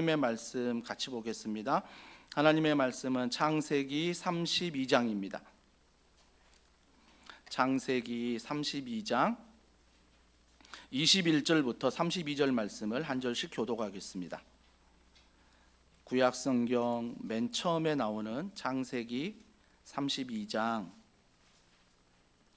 하나님의 말씀 같이 보겠습니다. 하나님의 말씀은 창세기 32장입니다. 창세기 32장 21절부터 32절 말씀을 한 절씩 교독하겠습니다. 구약 성경 맨 처음에 나오는 창세기 32장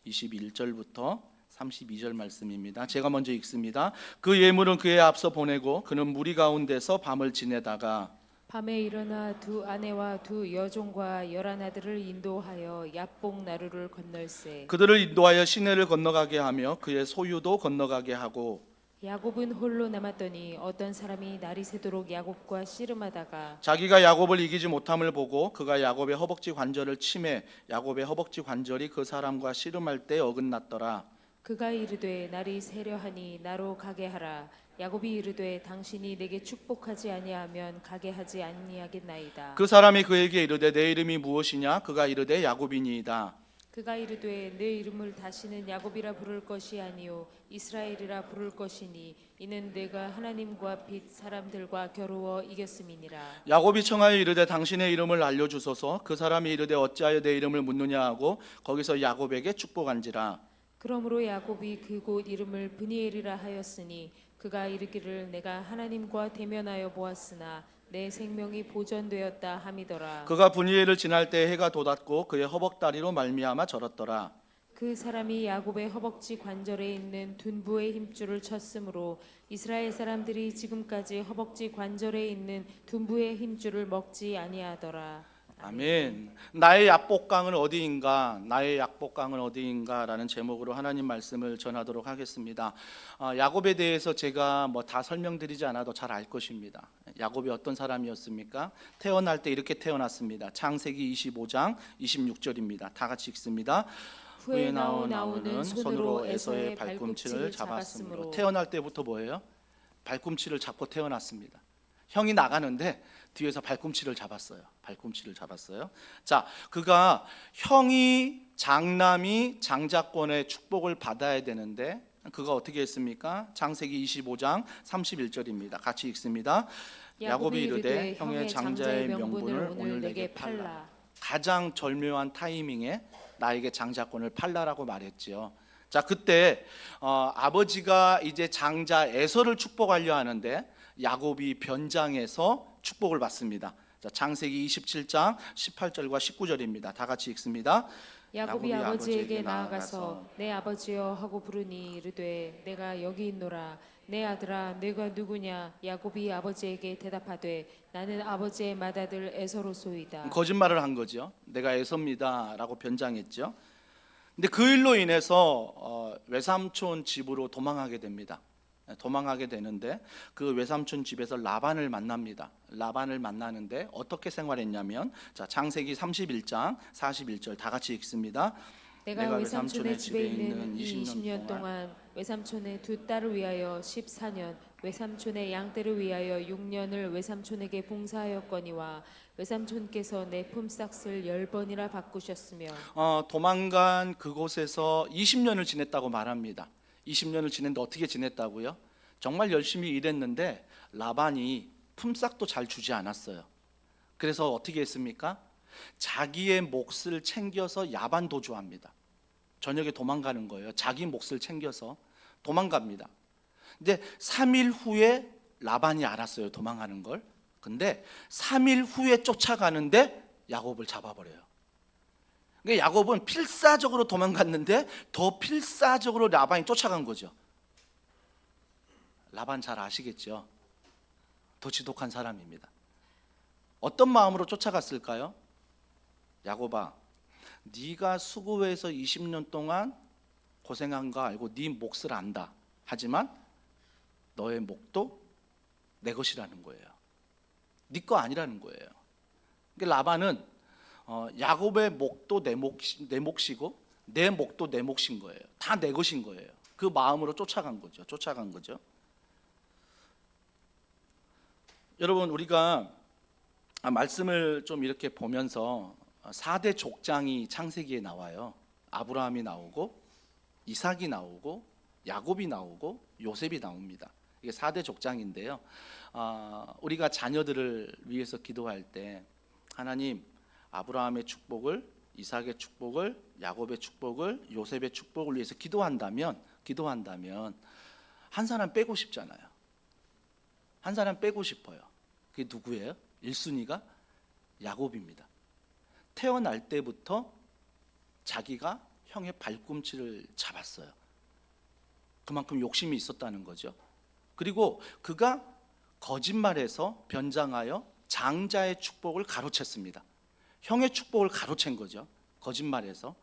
21절부터 32절 말씀입니다. 제가 먼저 읽습니다. 그 예물은 그의 앞서 보내고 그는 무리 가운데서 밤을 지내다가 밤에 일어나 두 아내와 두 여종과 11아들을 인도하여 야복 나루를 건널세. 그들을 인도하여 시내를 건너가게 하며 그의 소유도 건너가게 하고 야곱은 홀로 남았더니 어떤 사람이 날이 새도록 야곱과 씨름하다가 자기가 야곱을 이기지 못함을 보고 그가 야곱의 허벅지 관절을 치매 야곱의 허벅지 관절이 그 사람과 씨름할 때 어긋났더라. 그가 이르되 날이 새려하니 나로 가게 하라. 야곱이 이르되 당신이 내게 축복하지 아니하면 가게 하지 아니하겠나이다. 그 사람이 그에게 이르되 내 이름이 무엇이냐? 그가 이르되 야곱이니이다. 그가 이르되 내 이름을 다시는 야곱이라 부를 것이 아니요 이스라엘이라 부를 것이니 이는 내가 하나님과 빛 사람들과 겨루어 이겼음이니라. 야곱이 청하여 이르되 당신의 이름을 알려주소서. 그 사람이 이르되 어찌하여 내 이름을 묻느냐 하고 거기서 야곱에게 축복한지라. 그러므로 야곱이 그곳 이름을 브니엘이라 하였으니 그가 이르기를 내가 하나님과 대면하여 보았으나 내 생명이 보존되었다 함이더라. 그가 브니엘을 지날 때 해가 돋았고 그의 허벅다리로 말미암아 절었더라. 그 사람이 야곱의 허벅지 관절에 있는 둔부의 힘줄을 쳤으므로 이스라엘 사람들이 지금까지 허벅지 관절에 있는 둔부의 힘줄을 먹지 아니하더라. 아멘. 나의 약복강은 어디인가? 나의 약복강은 어디인가라는 제목으로 하나님 말씀을 전하도록 하겠습니다. 야곱에 대해서 제가 뭐 다 설명드리지 않아도 잘 알 것입니다. 야곱이 어떤 사람이었습니까? 태어날 때 이렇게 태어났습니다. 창세기 25장 26절입니다. 다 같이 읽습니다. 후에 나오는 손으로 에서의 발꿈치를 잡았으므로. 태어날 때부터 뭐예요? 발꿈치를 잡고 태어났습니다. 형이 나가는데 뒤에서 발꿈치를 잡았어요. 발꿈치를 잡았어요. 자, 그가 형이 장남이 장자권의 축복을 받아야 되는데 그가 어떻게 했습니까? 창세기 25장 31절입니다. 같이 읽습니다. 야곱이 이르되 형의 장자의 명분을 오늘 내게 팔라. 가장 절묘한 타이밍에 나에게 장자권을 팔라라고 말했지요. 자, 그때 아버지가 이제 장자 에서를 축복하려 하는데 야곱이 변장해서 축복을 받습니다. 자, 창세기 27장 18절과 19절입니다. 다 같이 읽습니다. 야곱이 아버지에게 나아가서 내 아버지여 하고 부르니 이르되 내가 여기 있노라. 내 아들아 내가 누구냐? 야곱이 아버지에게 대답하되 나는 아버지의 맏아들 에서로소이다. 거짓말을 한 거죠. 내가 에서입니다라고 변장했죠. 근데 그 일로 인해서 외삼촌 집으로 도망하게 됩니다. 도망하게 되는데 그 외삼촌 집에서 라반을 만납니다. 라반을 만나는데 어떻게 생활했냐면 자, 창세기 31장 41절 다 같이 읽습니다. 내가 외삼촌의 집에 있는 20년 동안 외삼촌의 두 딸을 위하여 14년 외삼촌의 양떼를 위하여 6년을 외삼촌에게 봉사하였거니와 외삼촌께서 내 품삯을 10번이나 바꾸셨으며 도망간 그곳에서 20년을 지냈다고 말합니다. 20년을 지냈는데 어떻게 지냈다고요? 정말 열심히 일했는데 라반이 품삯도 잘 주지 않았어요. 그래서 어떻게 했습니까? 자기의 몫을 챙겨서 야반 도주합니다. 저녁에 도망가는 거예요. 자기 몫을 챙겨서 도망갑니다. 근데 3일 후에 라반이 알았어요. 도망가는 걸. 근데 3일 후에 쫓아가는데 야곱을 잡아버려요. 그러니까 야곱은 필사적으로 도망갔는데 더 필사적으로 라반이 쫓아간 거죠. 라반 잘 아시겠죠? 더 지독한 사람입니다. 어떤 마음으로 쫓아갔을까요? 야곱아, 네가 수고해서 20년 동안 고생한 거 알고 네 몫을 안다. 하지만 너의 몫도 내 것이라는 거예요. 네 거 아니라는 거예요. 그러니까 라반은 야곱의 몫도 내 몫이고 내 몫도 내 몫인 거예요. 다 내 것인 거예요. 그 마음으로 쫓아간 거죠. 여러분, 우리가 말씀을 좀 이렇게 보면서 4대 족장이 창세기에 나와요. 아브라함이 나오고 이삭이 나오고 야곱이 나오고 요셉이 나옵니다. 이게 4대 족장인데요. 우리가 자녀들을 위해서 기도할 때 하나님 아브라함의 축복을, 이삭의 축복을, 야곱의 축복을, 요셉의 축복을 위해서 기도한다면 한 사람 빼고 싶잖아요. 한 사람 빼고 싶어요. 그게 누구예요? 1순위가 야곱입니다. 태어날 때부터 자기가 형의 발꿈치를 잡았어요. 그만큼 욕심이 있었다는 거죠. 그리고 그가 거짓말해서 변장하여 장자의 축복을 가로챘습니다. 형의 축복을 가로챈 거죠. 거짓말해서.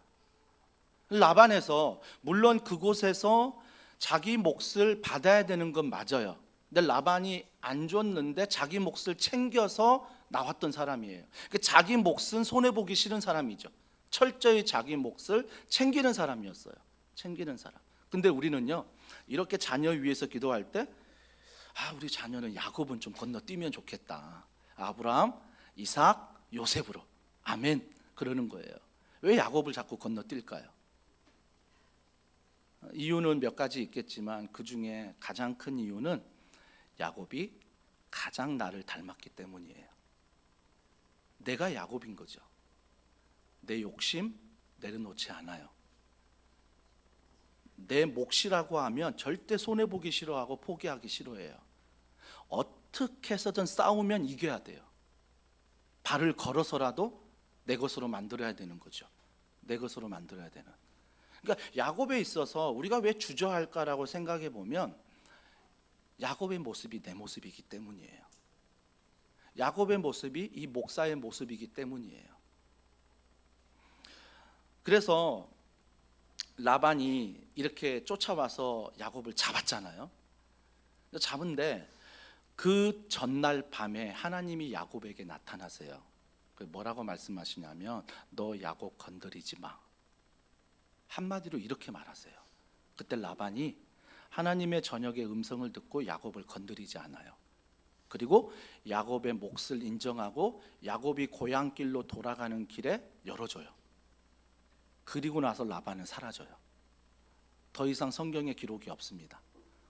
라반에서 물론 그곳에서 자기 몫을 받아야 되는 건 맞아요. 근데 라반이 안 줬는데 자기 몫을 챙겨서 나왔던 사람이에요. 그러니까 자기 몫은 손해보기 싫은 사람이죠. 철저히 자기 몫을 챙기는 사람이었어요. 챙기는 사람. 근데 우리는요, 이렇게 자녀 위해서 기도할 때 우리 자녀는 야곱은 좀 건너뛰면 좋겠다. 아브라함, 이삭, 요셉으로. 아멘. 그러는 거예요. 왜 야곱을 자꾸 건너뛸까요? 이유는 몇 가지 있겠지만 그 중에 가장 큰 이유는 야곱이 가장 나를 닮았기 때문이에요. 내가 야곱인 거죠. 내 욕심 내려놓지 않아요. 내 몫이라고 하면 절대 손해보기 싫어하고 포기하기 싫어해요. 어떻게 해서든 싸우면 이겨야 돼요. 발을 걸어서라도 내 것으로 만들어야 되는 거죠. 내 것으로 만들어야 되는. 그러니까 야곱에 있어서 우리가 왜 주저할까라고 생각해 보면 야곱의 모습이 내 모습이기 때문이에요. 야곱의 모습이 이 목사의 모습이기 때문이에요. 그래서 라반이 이렇게 쫓아와서 야곱을 잡았잖아요. 잡은데 그 전날 밤에 하나님이 야곱에게 나타나세요. 뭐라고 말씀하시냐면 너 야곱 건드리지 마. 한마디로 이렇게 말하세요. 그때 라반이 하나님의 저녁의 음성을 듣고 야곱을 건드리지 않아요. 그리고 야곱의 몫을 인정하고 야곱이 고향길로 돌아가는 길에 열어줘요. 그리고 나서 라반은 사라져요. 더 이상 성경에 기록이 없습니다.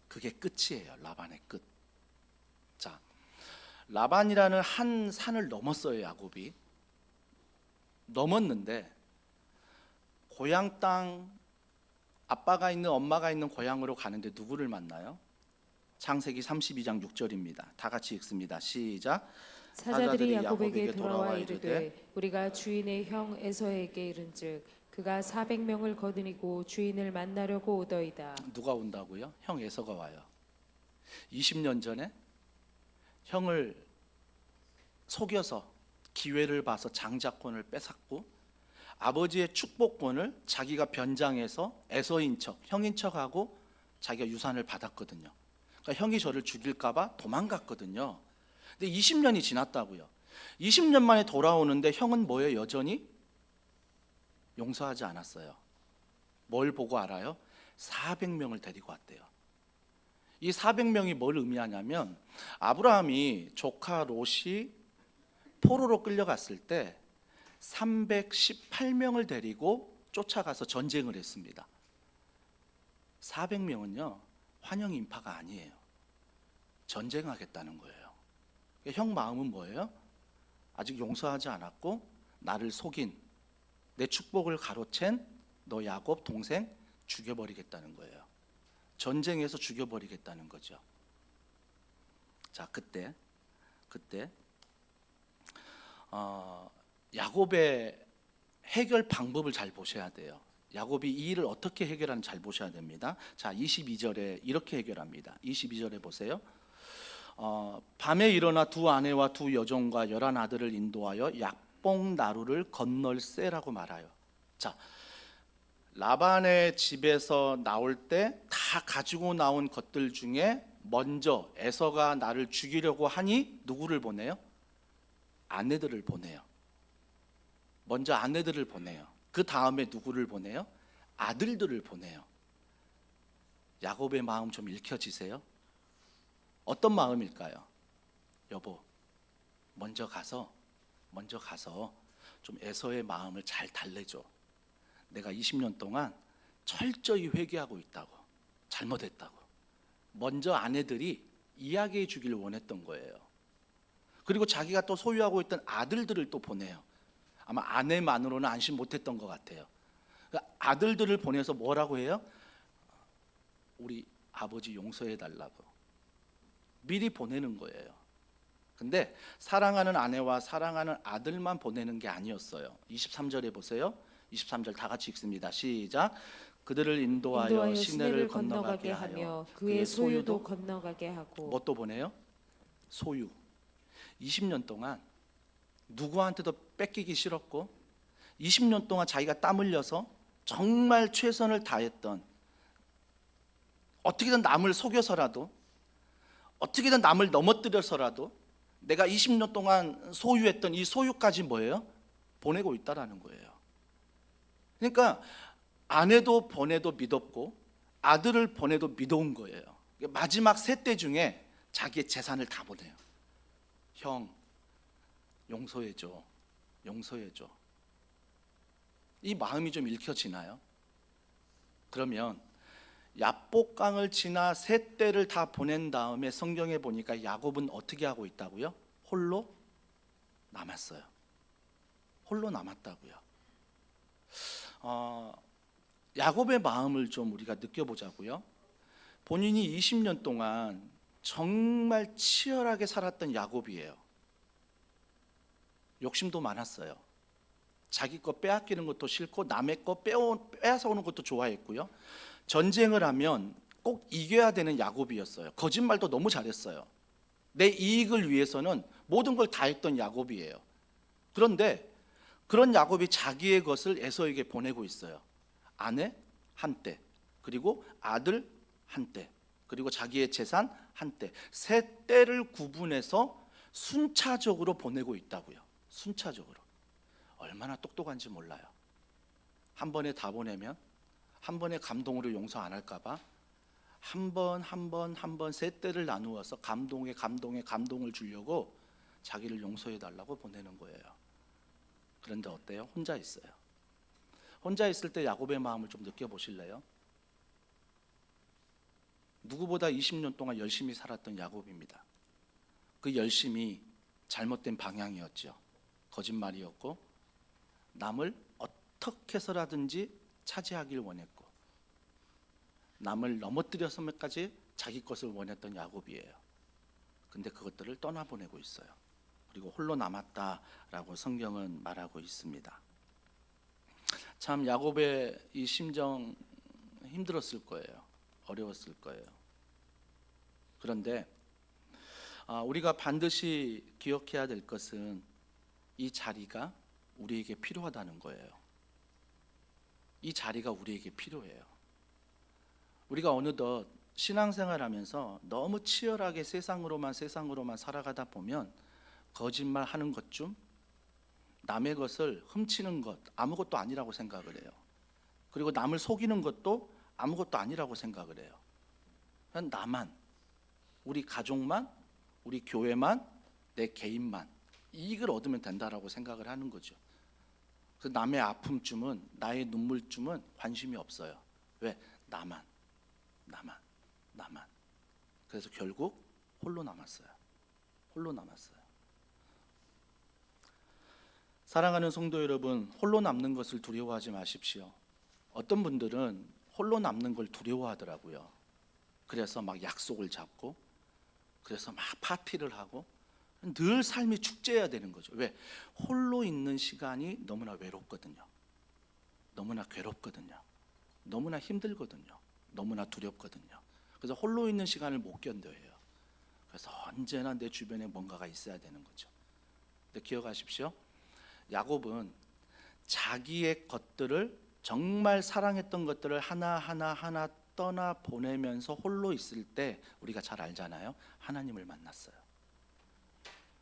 그게 끝이에요. 라반의 끝. 자, 라반이라는 한 산을 넘었어요. 야곱이 넘었는데 고향 땅, 아빠가 있는 엄마가 있는 고향으로 가는데 누구를 만나요? 창세기 32장 6절입니다. 다 같이 읽습니다. 시작. 사자들이 야곱에게 돌아와 이르되 우리가 주인의 형 에서에게 이른즉 그가 400명을 거느리고 주인을 만나려고 오더이다. 누가 온다고요? 형 에서가 와요. 20년 전에 형을 속여서 기회를 봐서 장자권을 뺏었고 아버지의 축복권을 자기가 변장해서 에서인 척, 형인 척하고 자기가 유산을 받았거든요. 그러니까 형이 저를 죽일까 봐 도망갔거든요. 근데 20년이 지났다고요. 20년 만에 돌아오는데 형은 뭐예요? 여전히 용서하지 않았어요. 뭘 보고 알아요? 400명을 데리고 왔대요. 이 400명이 뭘 의미하냐면 아브라함이 조카 롯이 포로로 끌려갔을 때 318명을 데리고 쫓아가서 전쟁을 했습니다. 400명은요 환영 인파가 아니에요. 전쟁하겠다는 거예요. 형 마음은 뭐예요? 아직 용서하지 않았고 나를 속인 내 축복을 가로챈 너 야곱 동생 죽여버리겠다는 거예요. 전쟁에서 죽여버리겠다는 거죠. 자, 그때 야곱의 해결 방법을 잘 보셔야 돼요. 야곱이 이 일을 어떻게 해결하는지 잘 보셔야 됩니다. 자, 22절에 이렇게 해결합니다. 22절에 보세요. 밤에 일어나 두 아내와 두 여종과 11 아들을 인도하여 약봉 나루를 건널세라고 말아요. 자, 라반의 집에서 나올 때 다 가지고 나온 것들 중에 먼저 에서가 나를 죽이려고 하니 누구를 보내요? 아내들을 보내요. 먼저 아내들을 보내요. 그 다음에 누구를 보내요? 아들들을 보내요. 야곱의 마음 좀 읽혀지세요? 어떤 마음일까요? 여보, 먼저 가서 좀 에서의 마음을 잘 달래줘. 내가 20년 동안 철저히 회개하고 있다고, 잘못했다고. 먼저 아내들이 이야기해 주기를 원했던 거예요. 그리고 자기가 또 소유하고 있던 아들들을 또 보내요. 아마 아내만으로는 안심 못했던 것 같아요. 아들들을 보내서 뭐라고 해요? 우리 아버지 용서해 달라고 미리 보내는 거예요. 근데 사랑하는 아내와 사랑하는 아들만 보내는 게 아니었어요. 23절에 보세요. 23절 다 같이 읽습니다. 시작. 그들을 인도하여 시내를 건너가게 하며 그의 소유도 건너가게 하고. 뭣도 보내요? 소유. 20년 동안 누구한테도 뺏기기 싫었고 20년 동안 자기가 땀 흘려서 정말 최선을 다했던, 어떻게든 남을 속여서라도 어떻게든 남을 넘어뜨려서라도 내가 20년 동안 소유했던 이 소유까지 뭐예요? 보내고 있다라는 거예요. 그러니까 아내도 보내도 믿었고 아들을 보내도 믿어온 거예요. 마지막 세대 중에 자기의 재산을 다 보내요. 형, 용서해줘, 용서해줘. 이 마음이 좀 읽혀지나요? 그러면 야복강을 지나 세 때를 다 보낸 다음에 성경에 보니까 야곱은 어떻게 하고 있다고요? 홀로 남았어요. 홀로 남았다고요. 야곱의 마음을 좀 우리가 느껴보자고요. 본인이 20년 동안 정말 치열하게 살았던 야곱이에요. 욕심도 많았어요. 자기 거 빼앗기는 것도 싫고 남의 거 빼앗아 오는 것도 좋아했고요. 전쟁을 하면 꼭 이겨야 되는 야곱이었어요. 거짓말도 너무 잘했어요. 내 이익을 위해서는 모든 걸 다 했던 야곱이에요. 그런데 그런 야곱이 자기의 것을 에서에게 보내고 있어요. 아내 한때, 그리고 아들 한때, 그리고 자기의 재산 한때, 세 때를 구분해서 순차적으로 보내고 있다고요. 순차적으로. 얼마나 똑똑한지 몰라요. 한 번에 다 보내면 한 번에 감동으로 용서 안 할까 봐 한 번 세 때를 나누어서 감동을 주려고 자기를 용서해 달라고 보내는 거예요. 그런데 어때요? 혼자 있어요. 혼자 있을 때 야곱의 마음을 좀 느껴보실래요? 누구보다 20년 동안 열심히 살았던 야곱입니다. 그 열심이 잘못된 방향이었죠. 거짓말이었고 남을 어떻게 해서라든지 차지하길 원했고 남을 넘어뜨려서까지 자기 것을 원했던 야곱이에요. 근데 그것들을 떠나보내고 있어요. 그리고 홀로 남았다라고 성경은 말하고 있습니다. 참 야곱의 이 심정 힘들었을 거예요. 어려웠을 거예요. 그런데 우리가 반드시 기억해야 될 것은 이 자리가 우리에게 필요하다는 거예요. 이 자리가 우리에게 필요해요. 우리가 어느덧 신앙생활하면서 너무 치열하게 세상으로만 살아가다 보면 거짓말하는 것 좀, 남의 것을 훔치는 것 아무것도 아니라고 생각을 해요. 그리고 남을 속이는 것도 아무것도 아니라고 생각을 해요. 그냥 나만, 우리 가족만, 우리 교회만, 내 개인만 이익을 얻으면 된다라고 생각을 하는 거죠. 그 남의 아픔쯤은, 나의 눈물쯤은 관심이 없어요. 왜? 나만. 그래서 결국 홀로 남았어요. 홀로 남았어요. 사랑하는 성도 여러분, 홀로 남는 것을 두려워하지 마십시오. 어떤 분들은 홀로 남는 걸 두려워하더라고요. 그래서 막 약속을 잡고, 그래서 막 파티를 하고, 늘 삶이 축제해야 되는 거죠. 왜? 홀로 있는 시간이 너무나 외롭거든요. 너무나 괴롭거든요. 너무나 힘들거든요. 너무나 두렵거든요. 그래서 홀로 있는 시간을 못 견뎌해요. 그래서 언제나 내 주변에 뭔가가 있어야 되는 거죠. 근데 기억하십시오. 야곱은 자기의 것들을, 정말 사랑했던 것들을 하나 떠나 보내면서 홀로 있을 때 우리가 잘 알잖아요. 하나님을 만났어요.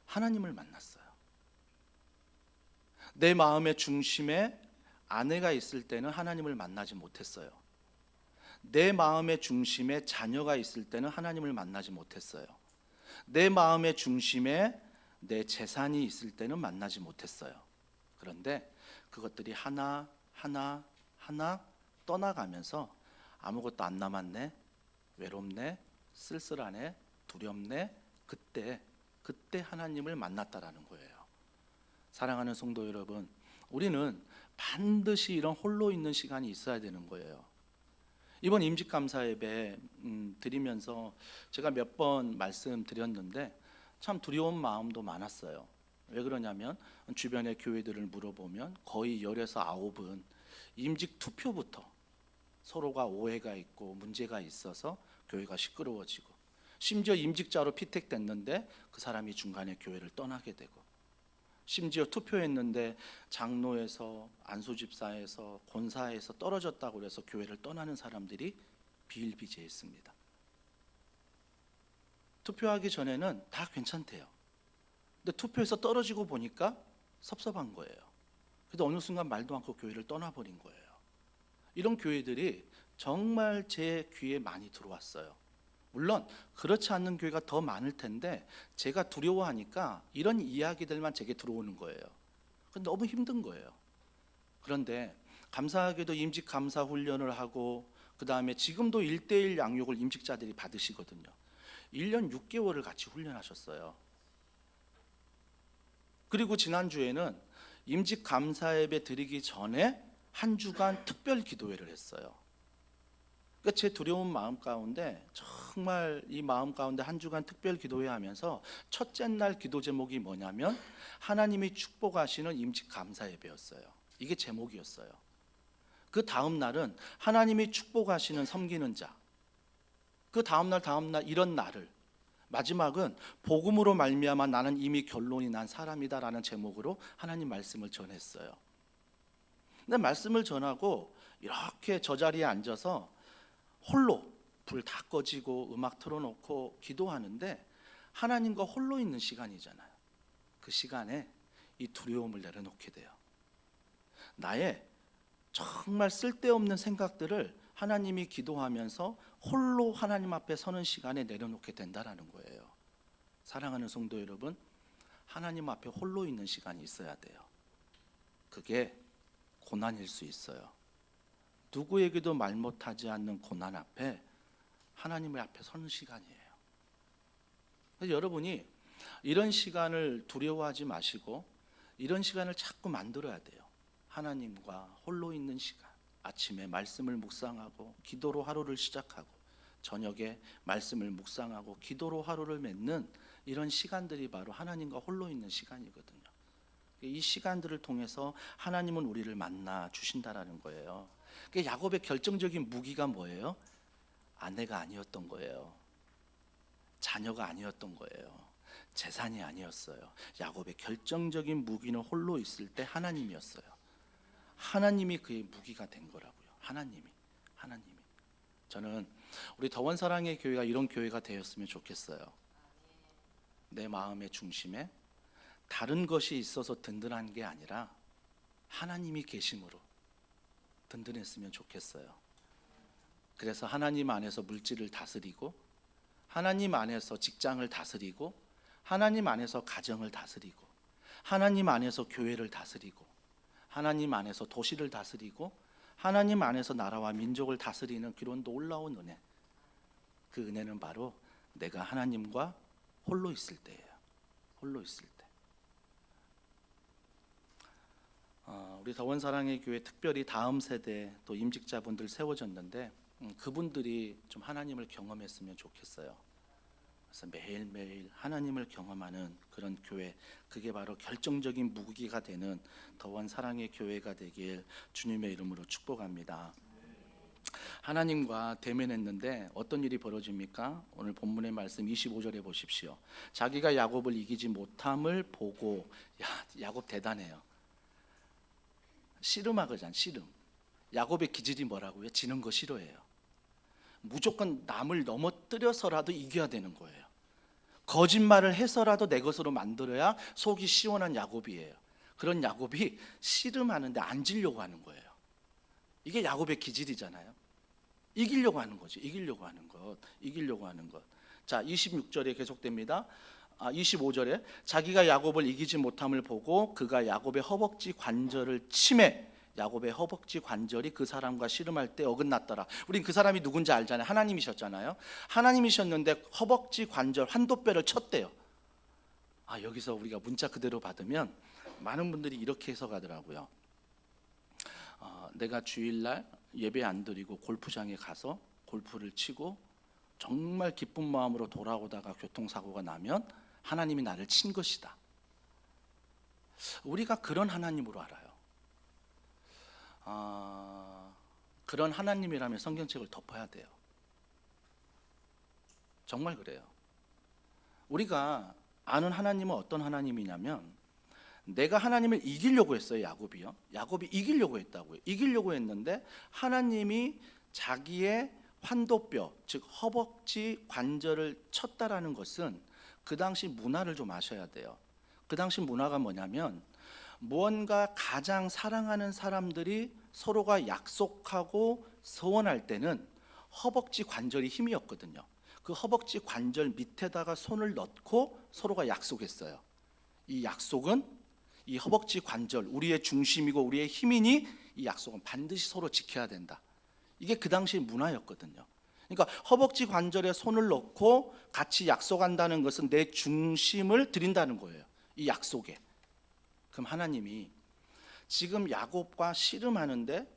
하나님을 만났어요. 내 마음의 중심에 아내가 있을 때는 하나님을 만나지 못했어요. 내 마음의 중심에 자녀가 있을 때는 하나님을 만나지 못했어요. 내 마음의 중심에 내 재산이 있을 때는 만나지 못했어요. 그런데 그것들이 하나 떠나가면서 아무것도 안 남았네, 외롭네, 쓸쓸하네, 두렵네. 그때 하나님을 만났다라는 거예요. 사랑하는 성도 여러분, 우리는 반드시 이런 홀로 있는 시간이 있어야 되는 거예요. 이번 임직감사 예배 드리면서 제가 몇 번 말씀드렸는데 참 두려운 마음도 많았어요. 왜 그러냐면 주변의 교회들을 물어보면 거의 10에서 9은 임직 투표부터 서로가 오해가 있고 문제가 있어서 교회가 시끄러워지고, 심지어 임직자로 피택됐는데 그 사람이 중간에 교회를 떠나게 되고, 심지어 투표했는데 장로에서 안수집사에서 권사에서 떨어졌다고 해서 교회를 떠나는 사람들이 비일비재했습니다. 투표하기 전에는 다 괜찮대요. 근데 투표에서 떨어지고 보니까 섭섭한 거예요. 그래도 어느 순간 말도 않고 교회를 떠나버린 거예요. 이런 교회들이 정말 제 귀에 많이 들어왔어요. 물론 그렇지 않는 교회가 더 많을 텐데 제가 두려워하니까 이런 이야기들만 제게 들어오는 거예요. 너무 힘든 거예요. 그런데 감사하게도 임직 감사 훈련을 하고, 그 다음에 지금도 1:1 양육을 임직자들이 받으시거든요. 1년 6개월을 같이 훈련하셨어요. 그리고 지난주에는 임직 감사 예배 드리기 전에 한 주간 특별 기도회를 했어요. 그러니까 제 두려운 마음 가운데, 정말 이 마음 가운데 한 주간 특별 기도회 하면서 첫째 날 기도 제목이 뭐냐면 하나님이 축복하시는 임직 감사 예배였어요. 이게 제목이었어요. 그 다음 날은 하나님이 축복하시는 섬기는 자, 그 다음 날 이런 날을, 마지막은 복음으로 말미암아 나는 이미 결론이 난 사람이다라는 제목으로 하나님 말씀을 전했어요. 근데 말씀을 전하고 이렇게 저 자리에 앉아서 홀로 불 다 꺼지고 음악 틀어놓고 기도하는데 하나님과 홀로 있는 시간이잖아요. 그 시간에 이 두려움을 내려놓게 돼요. 나의 정말 쓸데없는 생각들을 하나님이 기도하면서 홀로 하나님 앞에 서는 시간에 내려놓게 된다라는 거예요. 사랑하는 성도 여러분, 하나님 앞에 홀로 있는 시간이 있어야 돼요. 그게 고난일 수 있어요. 누구에게도 말 못하지 않는 고난 앞에 하나님의 앞에 서는 시간이에요. 그래서 여러분이 이런 시간을 두려워하지 마시고 이런 시간을 자꾸 만들어야 돼요. 하나님과 홀로 있는 시간, 아침에 말씀을 묵상하고 기도로 하루를 시작하고 저녁에 말씀을 묵상하고 기도로 하루를 맺는 이런 시간들이 바로 하나님과 홀로 있는 시간이거든요. 이 시간들을 통해서 하나님은 우리를 만나 주신다라는 거예요. 야곱의 결정적인 무기가 뭐예요? 아내가 아니었던 거예요. 자녀가 아니었던 거예요. 재산이 아니었어요. 야곱의 결정적인 무기는 홀로 있을 때 하나님이었어요. 하나님이 그의 무기가 된 거라고요. 하나님이. 저는 우리 더원 사랑의 교회가 이런 교회가 되었으면 좋겠어요. 내 마음의 중심에 다른 것이 있어서 든든한 게 아니라 하나님이 계심으로 든든했으면 좋겠어요. 그래서 하나님 안에서 물질을 다스리고, 하나님 안에서 직장을 다스리고, 하나님 안에서 가정을 다스리고, 하나님 안에서 교회를 다스리고, 하나님 안에서 도시를 다스리고, 하나님 안에서 나라와 민족을 다스리는 그런 놀라운 은혜. 그 은혜는 바로 내가 하나님과 홀로 있을 때예요. 홀로 있을 때. 우리 더원 사랑의 교회 특별히 다음 세대 또 임직자분들 세워졌는데 그분들이 좀 하나님을 경험했으면 좋겠어요. 그래서 매일매일 하나님을 경험하는 그런 교회, 그게 바로 결정적인 무기가 되는 더원 사랑의 교회가 되길 주님의 이름으로 축복합니다. 하나님과 대면했는데 어떤 일이 벌어집니까? 오늘 본문의 말씀 25절에 보십시오. 자기가 야곱을 이기지 못함을 보고, 야곱 대단해요. 씨름하거든, 씨름. 야곱의 기질이 뭐라고요? 지는 거 싫어해요. 무조건 남을 넘어뜨려서라도 이겨야 되는 거예요. 거짓말을 해서라도 내 것으로 만들어야 속이 시원한 야곱이에요. 그런 야곱이 씨름하는데 안 지려고 하는 거예요. 이게 야곱의 기질이잖아요. 이기려고 하는 거지. 이기려고 하는 것. 자, 26절에 계속됩니다. 25절에 자기가 야곱을 이기지 못함을 보고 그가 야곱의 허벅지 관절을 치매 야곱의 허벅지 관절이 그 사람과 씨름할 때 어긋났더라. 우린 그 사람이 누군지 알잖아요. 하나님이셨잖아요. 하나님이셨는데 허벅지 관절 환도뼈를 쳤대요. 여기서 우리가 문자 그대로 받으면 많은 분들이 이렇게 해석하더라고요. 내가 주일날 예배 안 드리고 골프장에 가서 골프를 치고 정말 기쁜 마음으로 돌아오다가 교통사고가 나면 하나님이 나를 친 것이다. 우리가 그런 하나님으로 알아요. 그런 하나님이라면 성경책을 덮어야 돼요. 정말 그래요. 우리가 아는 하나님은 어떤 하나님이냐면, 내가 하나님을 이기려고 했어요. 야곱이 이기려고 했다고요. 이기려고 했는데 하나님이 자기의 환도뼈, 즉 허벅지 관절을 쳤다라는 것은 그 당시 문화를 좀 아셔야 돼요. 그 당시 문화가 뭐냐면, 무언가 가장 사랑하는 사람들이 서로가 약속하고 서원할 때는 허벅지 관절이 힘이었거든요. 그 허벅지 관절 밑에다가 손을 넣고 서로가 약속했어요. 이 약속은, 이 허벅지 관절, 우리의 중심이고 우리의 힘이니 이 약속은 반드시 서로 지켜야 된다. 이게 그 당시 문화였거든요. 그러니까 허벅지 관절에 손을 넣고 같이 약속한다는 것은 내 중심을 드린다는 거예요. 이 약속에. 그럼 하나님이 지금 야곱과 씨름하는데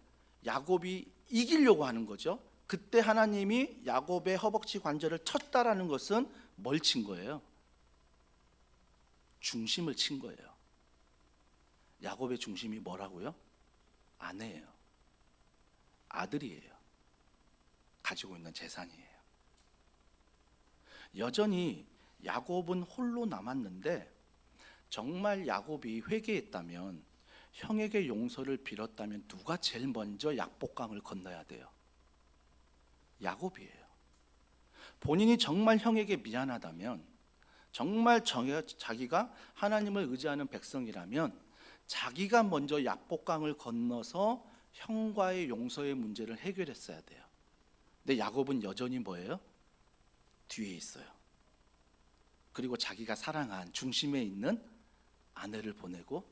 야곱이 이기려고 하는 거죠. 그때 하나님이 야곱의 허벅지 관절을 쳤다라는 것은 뭘 친 거예요? 중심을 친 거예요. 야곱의 중심이 뭐라고요? 아내예요. 아들이에요. 가지고 있는 재산이에요. 여전히 야곱은 홀로 남았는데, 정말 야곱이 회개했다면, 형에게 용서를 빌었다면 누가 제일 먼저 약복강을 건너야 돼요? 야곱이에요. 본인이 정말 형에게 미안하다면, 정말 자기가 하나님을 의지하는 백성이라면 자기가 먼저 약복강을 건너서 형과의 용서의 문제를 해결했어야 돼요. 근데 야곱은 여전히 뭐예요? 뒤에 있어요. 그리고 자기가 사랑한 중심에 있는 아내를 보내고,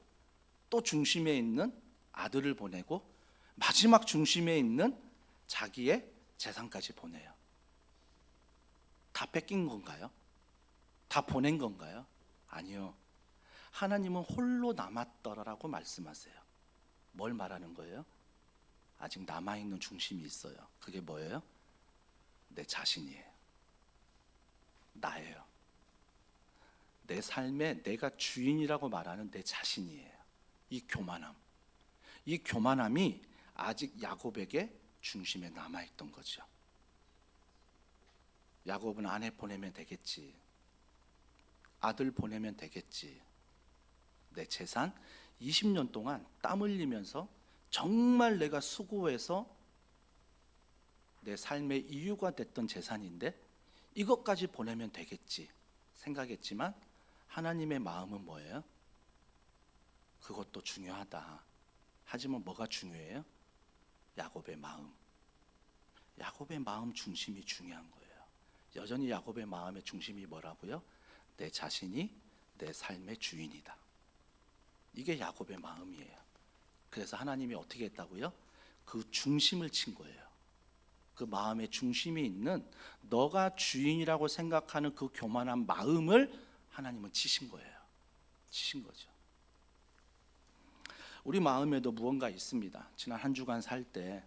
또 중심에 있는 아들을 보내고, 마지막 중심에 있는 자기의 재산까지 보내요. 다 뺏긴 건가요? 다 보낸 건가요? 아니요. 하나님은 홀로 남았더라라고 말씀하세요. 뭘 말하는 거예요? 아직 남아있는 중심이 있어요. 그게 뭐예요? 내 자신이에요. 나예요. 내 삶에 내가 주인이라고 말하는 내 자신이에요. 이 교만함이 아직 야곱에게 중심에 남아있던 거죠. 야곱은 아내 보내면 되겠지, 아들 보내면 되겠지, 내 재산 20년 동안 땀 흘리면서 정말 내가 수고해서 내 삶의 이유가 됐던 재산인데 이것까지 보내면 되겠지 생각했지만, 하나님의 마음은 뭐예요? 그것도 중요하다. 하지만 뭐가 중요해요? 야곱의 마음. 야곱의 마음 중심이 중요한 거예요. 여전히 야곱의 마음의 중심이 뭐라고요? 내 자신이 내 삶의 주인이다. 이게 야곱의 마음이에요. 그래서 하나님이 어떻게 했다고요? 그 중심을 친 거예요. 그 마음의 중심이 있는 너가 주인이라고 생각하는 그 교만한 마음을 하나님은 치신 거예요. 치신 거죠. 우리 마음에도 무언가 있습니다. 지난 한 주간 살 때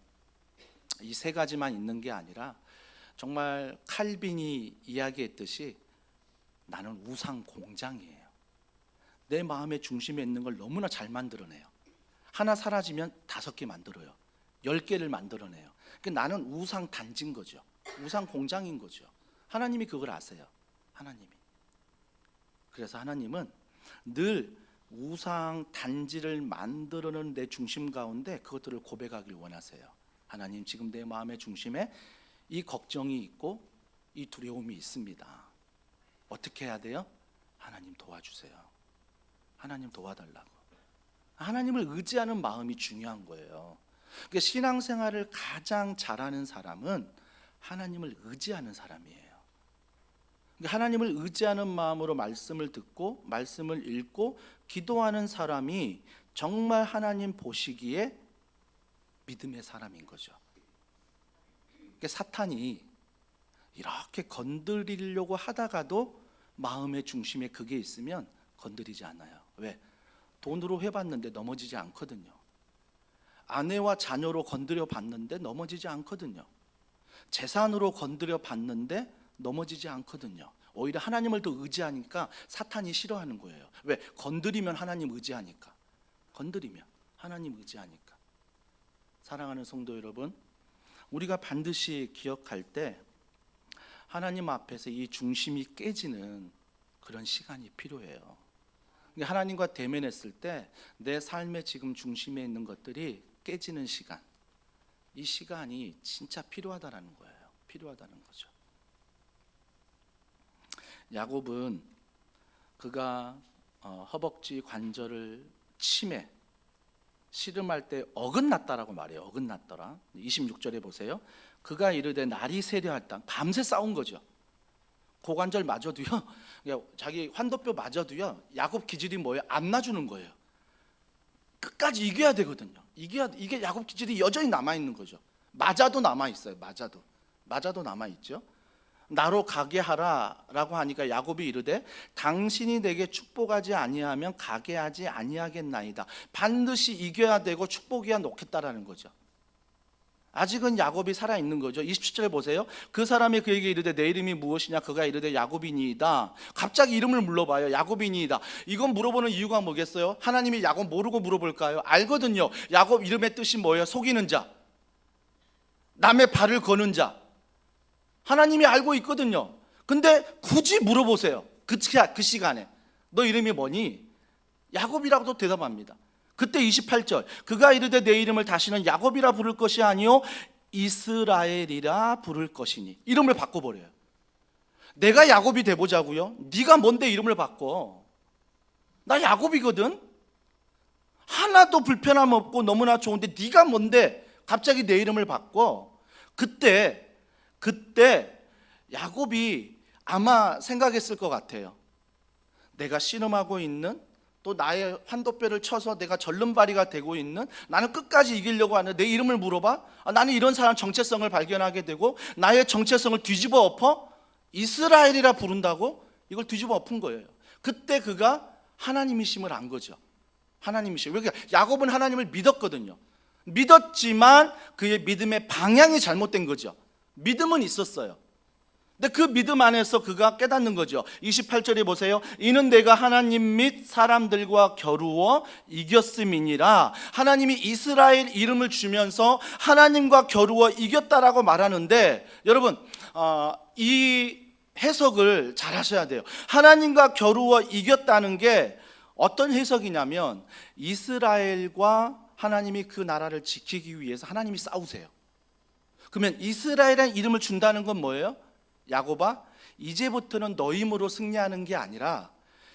이 세 가지만 있는 게 아니라, 정말 칼빈이 이야기했듯이 나는 우상 공장이에요. 내 마음의 중심에 있는 걸 너무나 잘 만들어내요. 하나 사라지면 5개 만들어요. 10개를 만들어내요. 나는 우상 단지인 거죠. 우상 공장인 거죠. 하나님이 그걸 아세요. 하나님이. 그래서 하나님은 늘 우상 단지를 만들어내는 내 중심 가운데 그것들을 고백하길 원하세요. 하나님, 지금 내 마음의 중심에 이 걱정이 있고 이 두려움이 있습니다. 어떻게 해야 돼요? 하나님 도와주세요. 하나님 도와달라고. 하나님을 의지하는 마음이 중요한 거예요. 그러니까 신앙생활을 가장 잘하는 사람은 하나님을 의지하는 사람이에요. 그러니까 하나님을 의지하는 마음으로 말씀을 듣고 말씀을 읽고 기도하는 사람이 정말 하나님 보시기에 믿음의 사람인 거죠. 그러니까 사탄이 이렇게 건드리려고 하다가도 마음의 중심에 그게 있으면 건드리지 않아요. 왜? 돈으로 해봤는데 넘어지지 않거든요. 아내와 자녀로 건드려 봤는데 넘어지지 않거든요. 재산으로 건드려 봤는데 넘어지지 않거든요. 오히려 하나님을 더 의지하니까 사탄이 싫어하는 거예요. 왜? 건드리면 하나님 의지하니까. 건드리면 하나님 의지하니까. 사랑하는 성도 여러분, 우리가 반드시 기억할 때 하나님 앞에서 이 중심이 깨지는 그런 시간이 필요해요. 하나님과 대면했을 때 내 삶의 지금 중심에 있는 것들이 깨지는 시간, 이 시간이 진짜 필요하다라는 거예요. 필요하다는 거죠. 야곱은 그가 허벅지 관절을 치매 씨름할 때 어긋났다라고 말해요. 어긋났더라. 26절에 보세요. 그가 이르되 날이 세려했다. 밤새 싸운 거죠. 고관절 마저도요. 자기 환도뼈 마저도요. 야곱 기질이 뭐예요? 안 놔주는 거예요. 끝까지 이겨야 되거든요. 이게 야곱 기질이 여전히 남아 있는 거죠. 맞아도 남아 있어요. 맞아도 남아 있죠. 나로 가게 하라라고 하니까 야곱이 이르되 당신이 내게 축복하지 아니하면 가게 하지 아니하겠나이다. 반드시 이겨야 되고 축복해야 놓겠다라는 거죠. 아직은 야곱이 살아있는 거죠. 27절에 보세요. 그 사람이 그에게 이르되 내 이름이 무엇이냐? 그가 이르되 야곱이니이다. 갑자기 이름을 물어봐요. 야곱이니이다. 이건 물어보는 이유가 뭐겠어요? 하나님이 야곱 모르고 물어볼까요? 알거든요. 야곱 이름의 뜻이 뭐예요? 속이는 자, 남의 발을 거는 자. 하나님이 알고 있거든요. 근데 굳이 물어보세요. 그 시간에 너 이름이 뭐니? 야곱이라고도 대답합니다. 그때 28절 그가 이르되 내 이름을 다시는 야곱이라 부를 것이 아니요 이스라엘이라 부를 것이니. 이름을 바꿔버려요. 내가 야곱이 돼보자고요? 네가 뭔데 이름을 바꿔? 나 야곱이거든. 하나도 불편함 없고 너무나 좋은데 네가 뭔데 갑자기 내 이름을 바꿔? 그때 야곱이 아마 생각했을 것 같아요. 내가 씨름하고 있는, 또 나의 환도뼈를 쳐서 내가 절름발이가 되고 있는, 나는 끝까지 이기려고 하는 내 이름을 물어봐? 나는 이런 사람 정체성을 발견하게 되고 나의 정체성을 뒤집어 엎어 이스라엘이라 부른다고? 이걸 뒤집어 엎은 거예요. 그때 그가 하나님이심을 안 거죠. 하나님이심. 그러니까 야곱은 하나님을 믿었거든요. 믿었지만 그의 믿음의 방향이 잘못된 거죠. 믿음은 있었어요. 근데 그 믿음 안에서 그가 깨닫는 거죠. 28절에 보세요. 이는 내가 하나님 및 사람들과 겨루어 이겼음이니라. 하나님이 이스라엘 이름을 주면서 하나님과 겨루어 이겼다라고 말하는데, 여러분 이 해석을 잘 하셔야 돼요. 하나님과 겨루어 이겼다는 게 어떤 해석이냐면 이스라엘과 하나님이 그 나라를 지키기 위해서 하나님이 싸우세요. 그러면 이스라엘이라는 이름을 준다는 건 뭐예요? 야곱아, 이제부터는 너 힘으로 승리하는 게 아니라,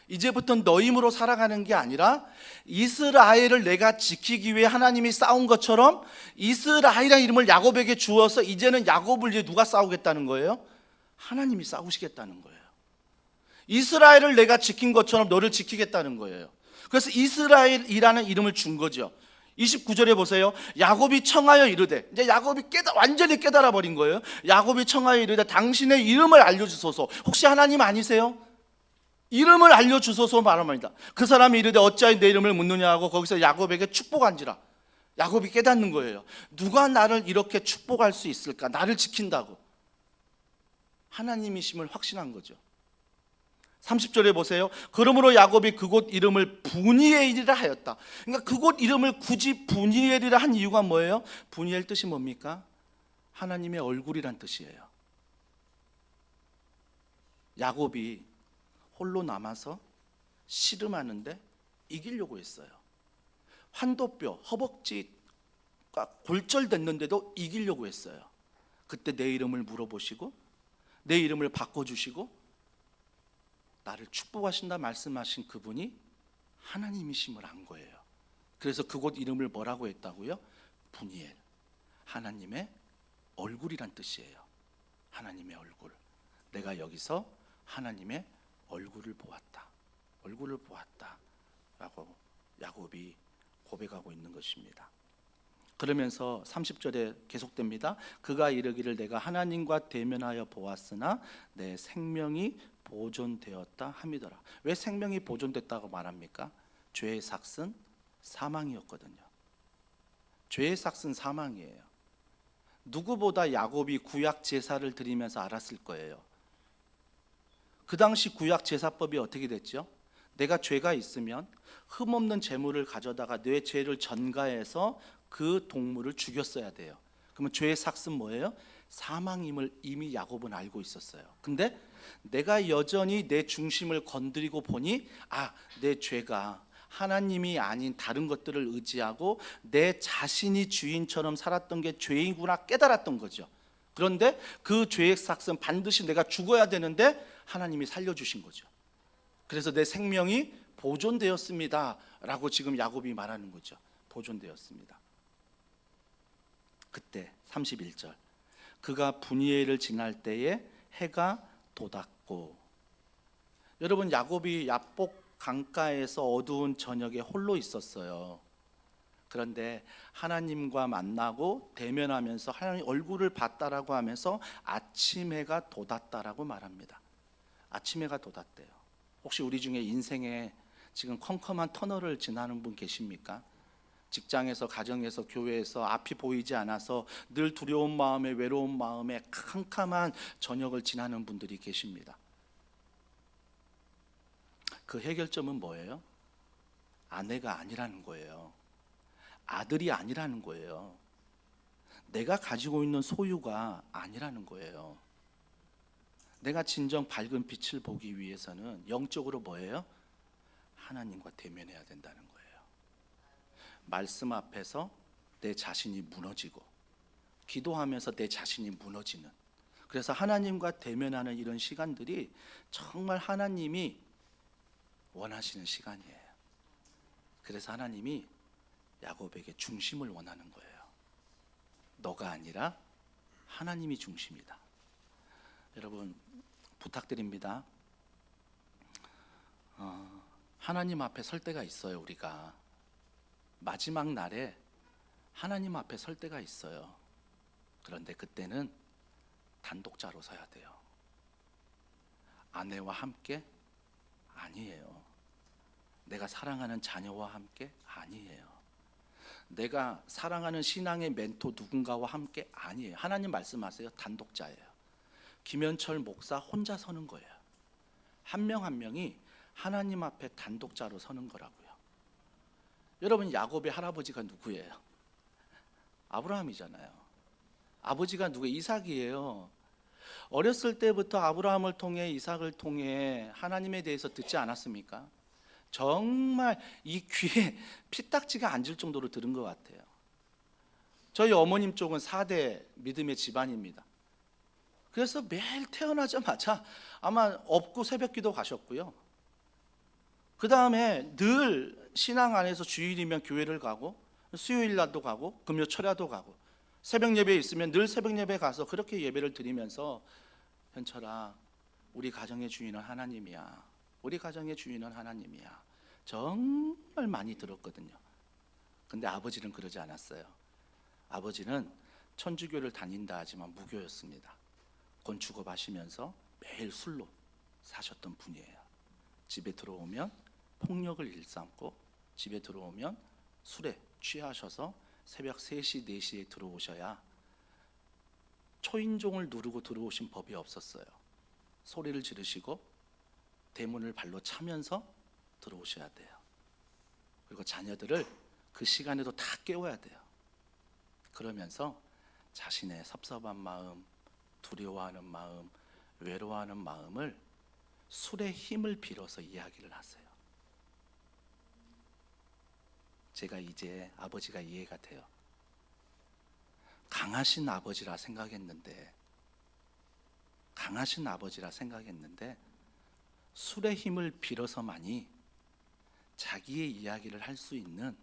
이제부터는 너 힘으로 살아가는 게 아니라 이스라엘을 내가 지키기 위해 하나님이 싸운 것처럼 이스라엘이라는 이름을 야곱에게 주어서 이제는 야곱을 위해 누가 싸우겠다는 거예요? 하나님이 싸우시겠다는 거예요. 이스라엘을 내가 지킨 것처럼 너를 지키겠다는 거예요. 그래서 이스라엘이라는 이름을 준 거죠. 29절에 보세요. 야곱이 청하여 이르되, 이제 야곱이 완전히 깨달아 버린 거예요. 야곱이 청하여 이르되 당신의 이름을 알려주소서. 혹시 하나님 아니세요? 이름을 알려주소서 말합니다. 그 사람이 이르되 어찌하여 내 이름을 묻느냐 하고 거기서 야곱에게 축복한지라. 야곱이 깨닫는 거예요. 누가 나를 이렇게 축복할 수 있을까? 나를 지킨다고. 하나님이심을 확신한 거죠. 30절에 보세요. 그러므로 야곱이 그곳 이름을 부니엘이라 하였다. 그러니까 그곳 이름을 굳이 부니엘이라 한 이유가 뭐예요? 부니엘 뜻이 뭡니까? 하나님의 얼굴이란 뜻이에요. 야곱이 홀로 남아서 씨름하는데 이기려고 했어요. 환도뼈, 허벅지가 골절됐는데도 이기려고 했어요. 그때 내 이름을 물어보시고 내 이름을 바꿔주시고 나를 축복하신다 말씀하신 그분이 하나님이심을 안 거예요. 그래서 그곳 이름을 뭐라고 했다고요? 부니엘, 하나님의 얼굴이란 뜻이에요. 하나님의 얼굴. 내가 여기서 하나님의 얼굴을 보았다. 얼굴을 보았다 라고 야곱이 고백하고 있는 것입니다. 그러면서 30절에 계속됩니다. 그가 이르기를 내가 하나님과 대면하여 보았으나 내 생명이 보존되었다 함이더라. 왜 생명이 보존됐다고 말합니까? 죄의 삭은 사망이었거든요. 죄의 삭은 사망이에요. 누구보다 야곱이 구약 제사를 드리면서 알았을 거예요. 그 당시 구약 제사법이 어떻게 됐죠? 내가 죄가 있으면 흠없는 제물을 가져다가 내 죄를 전가해서 그 동물을 죽였어야 돼요. 그러면 죄의 삭은 뭐예요? 사망임을 이미 야곱은 알고 있었어요. 근데 내가 여전히 내 중심을 건드리고 보니 내 죄가 하나님이 아닌 다른 것들을 의지하고 내 자신이 주인처럼 살았던 게 죄이구나 깨달았던 거죠. 그런데 그 죄의 삭은 반드시 내가 죽어야 되는데 하나님이 살려주신 거죠. 그래서 내 생명이 보존되었습니다 라고 지금 야곱이 말하는 거죠. 보존되었습니다. 그때 31절 그가 분이엘을 지날 때에 해가 돋았고, 여러분 야곱이 야복 강가에서 어두운 저녁에 홀로 있었어요. 그런데 하나님과 만나고 대면하면서 하나님 얼굴을 봤다라고 하면서 아침 해가 돋았다라고 말합니다. 아침 해가 돋았대요. 혹시 우리 중에 인생에 지금 컴컴한 터널을 지나는 분 계십니까? 직장에서, 가정에서, 교회에서 앞이 보이지 않아서 늘 두려운 마음에, 외로운 마음에 캄캄한 저녁을 지나는 분들이 계십니다. 그 해결점은 뭐예요? 아내가 아니라는 거예요. 아들이 아니라는 거예요. 내가 가지고 있는 소유가 아니라는 거예요. 내가 진정 밝은 빛을 보기 위해서는 영적으로 뭐예요? 하나님과 대면해야 된다는 거예요. 말씀 앞에서 내 자신이 무너지고 기도하면서 내 자신이 무너지는, 그래서 하나님과 대면하는 이런 시간들이 정말 하나님이 원하시는 시간이에요. 그래서 하나님이 야곱에게 중심을 원하는 거예요. 너가 아니라 하나님이 중심이다. 여러분 부탁드립니다. 하나님 앞에 설 때가 있어요. 우리가 마지막 날에 하나님 앞에 설 때가 있어요. 그런데 그때는 단독자로 서야 돼요. 아내와 함께? 아니에요. 내가 사랑하는 자녀와 함께? 아니에요. 내가 사랑하는 신앙의 멘토 누군가와 함께? 아니에요. 하나님 말씀하세요. 단독자예요. 김현철 목사 혼자 서는 거예요. 한 명 한 명이 하나님 앞에 단독자로 서는 거라고요. 여러분 야곱의 할아버지가 누구예요? 아브라함이잖아요. 아버지가 누구예요? 이삭이에요. 어렸을 때부터 아브라함을 통해 이삭을 통해 하나님에 대해서 듣지 않았습니까? 정말 이 귀에 피딱지가 앉을 정도로 들은 것 같아요. 저희 어머님 쪽은 4대 믿음의 집안입니다. 그래서 매일 태어나자마자 아마 업고 새벽기도 가셨고요. 그 다음에 늘 신앙 안에서 주일이면 교회를 가고 수요일 날도 가고 금요 철야도 가고 새벽 예배 있으면 늘 새벽 예배 가서 그렇게 예배를 드리면서 현철아, 우리 가정의 주인은 하나님이야. 우리 가정의 주인은 하나님이야. 정말 많이 들었거든요. 근데 아버지는 그러지 않았어요. 아버지는 천주교를 다닌다 하지만 무교였습니다. 건축업 하시면서 매일 술로 사셨던 분이에요. 집에 들어오면 폭력을 일삼고 집에 들어오면 술에 취하셔서 새벽 3시, 4시에 들어오셔야 초인종을 누르고 들어오신 법이 없었어요. 소리를 지르시고 대문을 발로 차면서 들어오셔야 돼요. 그리고 자녀들을 그 시간에도 다 깨워야 돼요. 그러면서 자신의 섭섭한 마음, 두려워하는 마음, 외로워하는 마음을 술의 힘을 빌어서 이야기를 하세요. 제가 이제 아버지가 이해가 돼요. 강하신 아버지라 생각했는데 술의 힘을 빌어서만이 자기의 이야기를 할 수 있는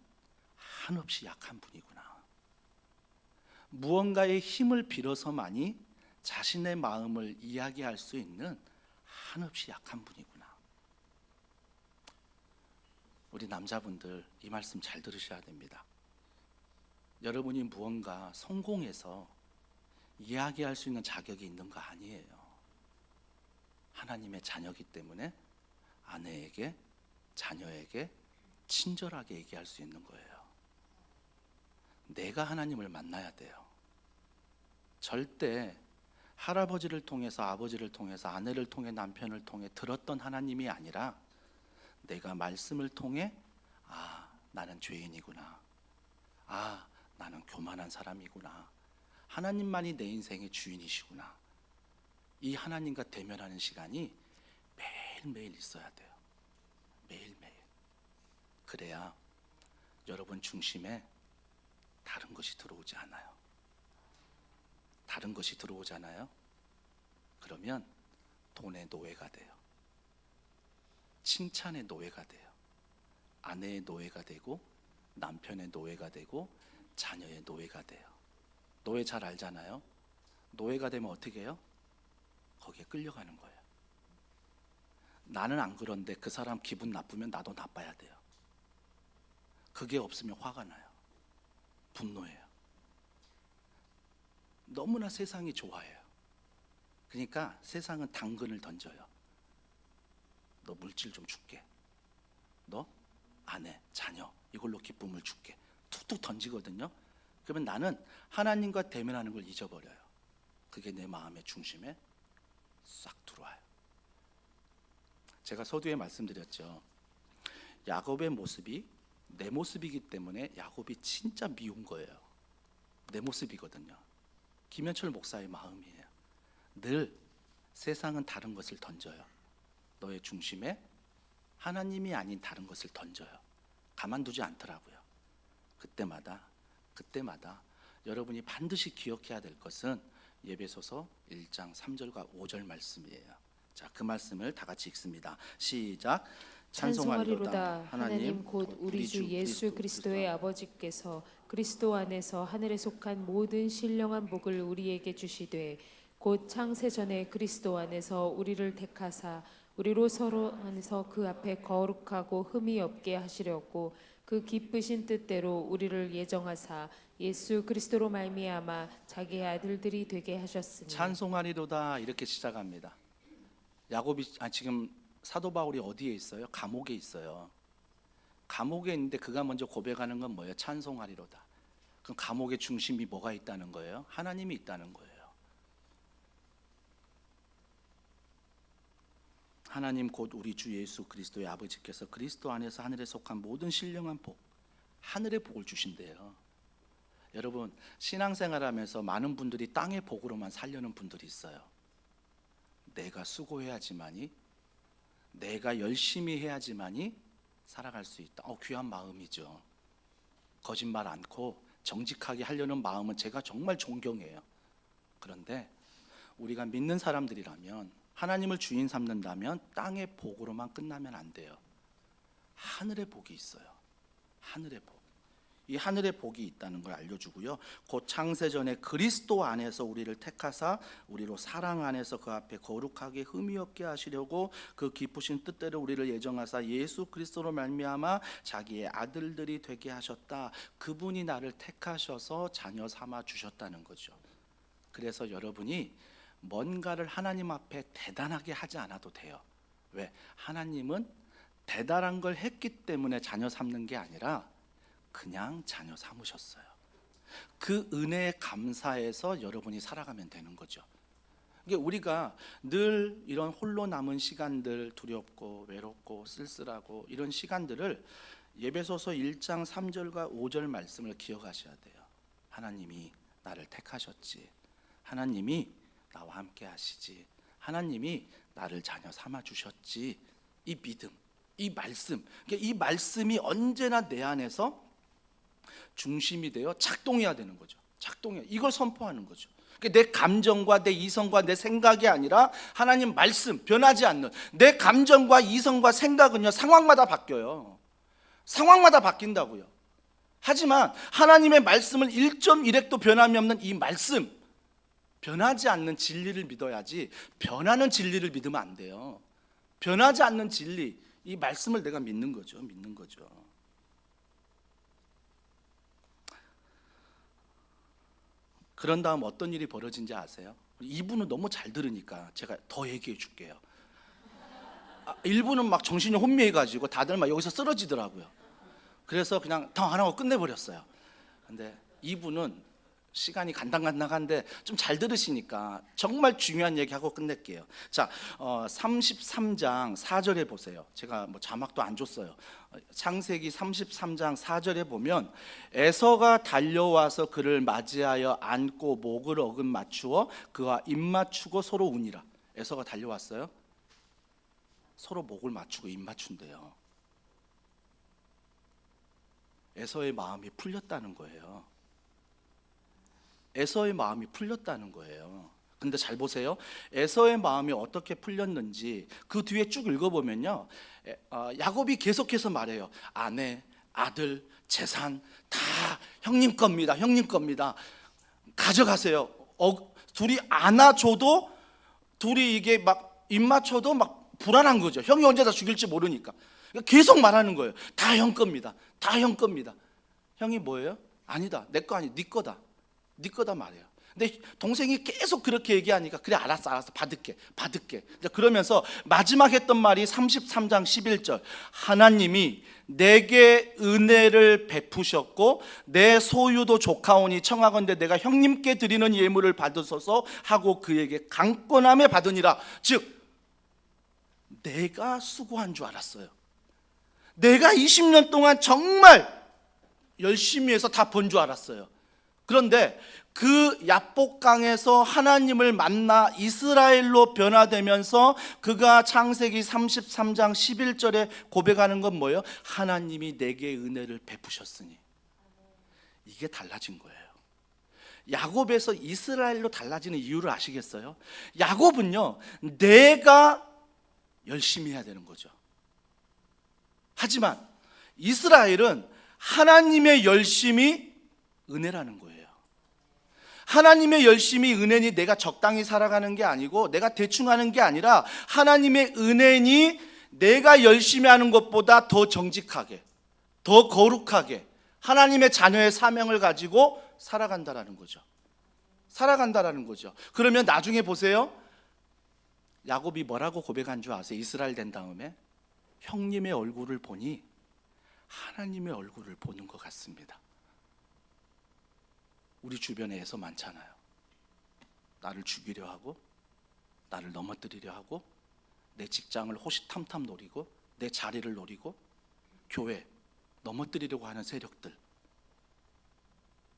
한없이 약한 분이구나. 무언가의 힘을 빌어서만이 자신의 마음을 이야기할 수 있는 한없이 약한 분이구나. 우리 남자분들 이 말씀 잘 들으셔야 됩니다. 여러분이 무언가 성공해서 이야기할 수 있는 자격이 있는 거 아니에요. 하나님의 자녀이기 때문에 아내에게, 자녀에게 친절하게 얘기할 수 있는 거예요. 내가 하나님을 만나야 돼요. 절대 할아버지를 통해서, 아버지를 통해서, 아내를 통해, 남편을 통해 들었던 하나님이 아니라 내가 말씀을 통해 나는 죄인이구나, 나는 교만한 사람이구나, 하나님만이 내 인생의 주인이시구나, 이 하나님과 대면하는 시간이 매일매일 있어야 돼요. 매일매일. 그래야 여러분 중심에 다른 것이 들어오지 않아요. 다른 것이 들어오잖아요. 그러면 돈의 노예가 돼요. 칭찬의 노예가 돼요. 아내의 노예가 되고, 남편의 노예가 되고, 자녀의 노예가 돼요. 노예 잘 알잖아요. 노예가 되면 어떻게 해요? 거기에 끌려가는 거예요. 나는 안 그런데 그 사람 기분 나쁘면 나도 나빠야 돼요. 그게 없으면 화가 나요. 분노해요. 너무나 세상이 좋아해요. 그러니까 세상은 당근을 던져요. 너 물질 좀 줄게. 너 아내, 자녀 이걸로 기쁨을 줄게. 툭툭 던지거든요. 그러면 나는 하나님과 대면하는 걸 잊어버려요. 그게 내 마음의 중심에 싹 들어와요. 제가 서두에 말씀드렸죠. 야곱의 모습이 내 모습이기 때문에 야곱이 진짜 미운 거예요. 내 모습이거든요. 김현철 목사의 마음이에요. 늘 세상은 다른 것을 던져요. 너의 중심에 하나님이 아닌 다른 것을 던져요. 가만두지 않더라고요. 그때마다 여러분이 반드시 기억해야 될 것은 예배소서 1장 3절과 5절 말씀이에요. 자, 그 말씀을 다 같이 읽습니다. 시작. 찬송하리로다. 하나님 곧 우리 주 예수 그리스도의 아버지께서 그리스도 안에서 하늘에 속한 모든 신령한 복을 우리에게 주시되 곧 창세 전에 그리스도 안에서 우리를 택하사 우리로 서로 안에서 그 앞에 거룩하고 흠이 없게 하시려고 그 기쁘신 뜻대로 우리를 예정하사 예수 그리스도로 말미암아 자기의 아들들이 되게 하셨으니. 찬송하리로다 이렇게 시작합니다. 야곱이 지금 사도 바울이 어디에 있어요? 감옥에 있어요. 감옥에 있는데 그가 먼저 고백하는 건 뭐예요? 찬송하리로다. 그럼 감옥의 중심이 뭐가 있다는 거예요? 하나님이 있다는 거예요. 하나님 곧 우리 주 예수 그리스도의 아버지께서 그리스도 안에서 하늘에 속한 모든 신령한 복, 하늘의 복을 주신대요. 여러분 신앙생활하면서 많은 분들이 땅의 복으로만 살려는 분들이 있어요. 내가 수고해야지만이, 내가 열심히 해야지만이 살아갈 수 있다. 귀한 마음이죠. 거짓말 않고 정직하게 하려는 마음은 제가 정말 존경해요. 그런데 우리가 믿는 사람들이라면, 하나님을 주인 삼는다면 땅의 복으로만 끝나면 안 돼요. 하늘의 복이 있어요. 하늘의 복. 이 하늘의 복이 있다는 걸 알려주고요. 곧 창세전에 그리스도 안에서 우리를 택하사 우리로 사랑 안에서 그 앞에 거룩하게 흠이 없게 하시려고 그 기쁘신 뜻대로 우리를 예정하사 예수 그리스도로 말미암아 자기의 아들들이 되게 하셨다. 그분이 나를 택하셔서 자녀 삼아 주셨다는 거죠. 그래서 여러분이 뭔가를 하나님 앞에 대단하게 하지 않아도 돼요. 왜? 하나님은 대단한 걸 했기 때문에 자녀 삼는 게 아니라 그냥 자녀 삼으셨어요. 그 은혜에 감사해서 여러분이 살아가면 되는 거죠. 이게 우리가 늘 이런 홀로 남은 시간들, 두렵고 외롭고 쓸쓸하고 이런 시간들을 예배소서 1장 3절과 5절 말씀을 기억하셔야 돼요. 하나님이 나를 택하셨지. 하나님이 나와 함께 하시지. 하나님이 나를 자녀 삼아 주셨지. 이 믿음, 이 말씀, 그러니까 이 말씀이 언제나 내 안에서 중심이 되어 작동해야 되는 거죠. 작동해. 이걸 선포하는 거죠. 그러니까 내 감정과 내 이성과 내 생각이 아니라 하나님 말씀, 변하지 않는 내 감정과 이성과 생각은요 상황마다 바뀌어요. 상황마다 바뀐다고요. 하지만 하나님의 말씀을 1.1핵도 변함이 없는 이 말씀, 변하지 않는 진리를 믿어야지 변하는 진리를 믿으면 안 돼요. 변하지 않는 진리, 이 말씀을 내가 믿는 거죠. 믿는 거죠. 그런 다음 어떤 일이 벌어진지 아세요? 이분은 너무 잘 들으니까 제가 더 얘기해 줄게요. 일부는 막 정신이 혼미해가지고 다들 막 여기서 쓰러지더라고요. 그래서 그냥 당 안 하고 끝내버렸어요. 근데 이분은 시간이 간당간당한데 좀 잘 들으시니까 정말 중요한 얘기하고 끝낼게요. 자, 33장 4절에 보세요. 제가 뭐 자막도 안 줬어요. 창세기 33장 4절에 보면 에서가 달려와서 그를 맞이하여 안고 목을 어금 맞추어 그와 입 맞추고 서로 우니라. 에서가 달려왔어요. 서로 목을 맞추고 입 맞춘대요. 에서의 마음이 풀렸다는 거예요. 에서의 마음이 풀렸다는 거예요. 근데 잘 보세요. 에서의 마음이 어떻게 풀렸는지 그 뒤에 쭉 읽어보면요, 야곱이 계속해서 말해요. 아내, 아들, 재산 다 형님 겁니다. 형님 겁니다. 가져가세요. 둘이 안아줘도 둘이 이게 막 입 맞춰도 막 불안한 거죠. 형이 언제 다 죽일지 모르니까 계속 말하는 거예요. 다 형 겁니다. 다 형 겁니다. 형이 뭐예요? 아니다. 내 거 아니, 네 거다. 네 거다 말이에요. 근데 동생이 계속 그렇게 얘기하니까 그래 알았어 받을게. 그러면서 마지막 했던 말이 33장 11절 하나님이 내게 은혜를 베푸셨고 내 소유도 조카오니 청하건대 내가 형님께 드리는 예물을 받으소서 하고 그에게 강권함에 받으니라. 즉 내가 수고한 줄 알았어요. 내가 20년 동안 정말 열심히 해서 다 번 줄 알았어요. 그런데 그 야복강에서 하나님을 만나 이스라엘로 변화되면서 그가 창세기 33장 11절에 고백하는 건 뭐예요? 하나님이 내게 은혜를 베푸셨으니. 이게 달라진 거예요. 야곱에서 이스라엘로 달라지는 이유를 아시겠어요? 야곱은요, 내가 열심히 해야 되는 거죠. 하지만 이스라엘은 하나님의 열심이 은혜라는 거예요. 하나님의 열심이 은혜니 내가 적당히 살아가는 게 아니고 내가 대충 하는 게 아니라 하나님의 은혜니 내가 열심히 하는 것보다 더 정직하게, 더 거룩하게 하나님의 자녀의 사명을 가지고 살아간다라는 거죠. 살아간다라는 거죠. 그러면 나중에 보세요. 야곱이 뭐라고 고백한 줄 아세요? 이스라엘 된 다음에 형님의 얼굴을 보니 하나님의 얼굴을 보는 것 같습니다. 우리 주변에 에서 많잖아요. 나를 죽이려 하고 나를 넘어뜨리려 하고 내 직장을 호시탐탐 노리고 내 자리를 노리고 교회 넘어뜨리려고 하는 세력들,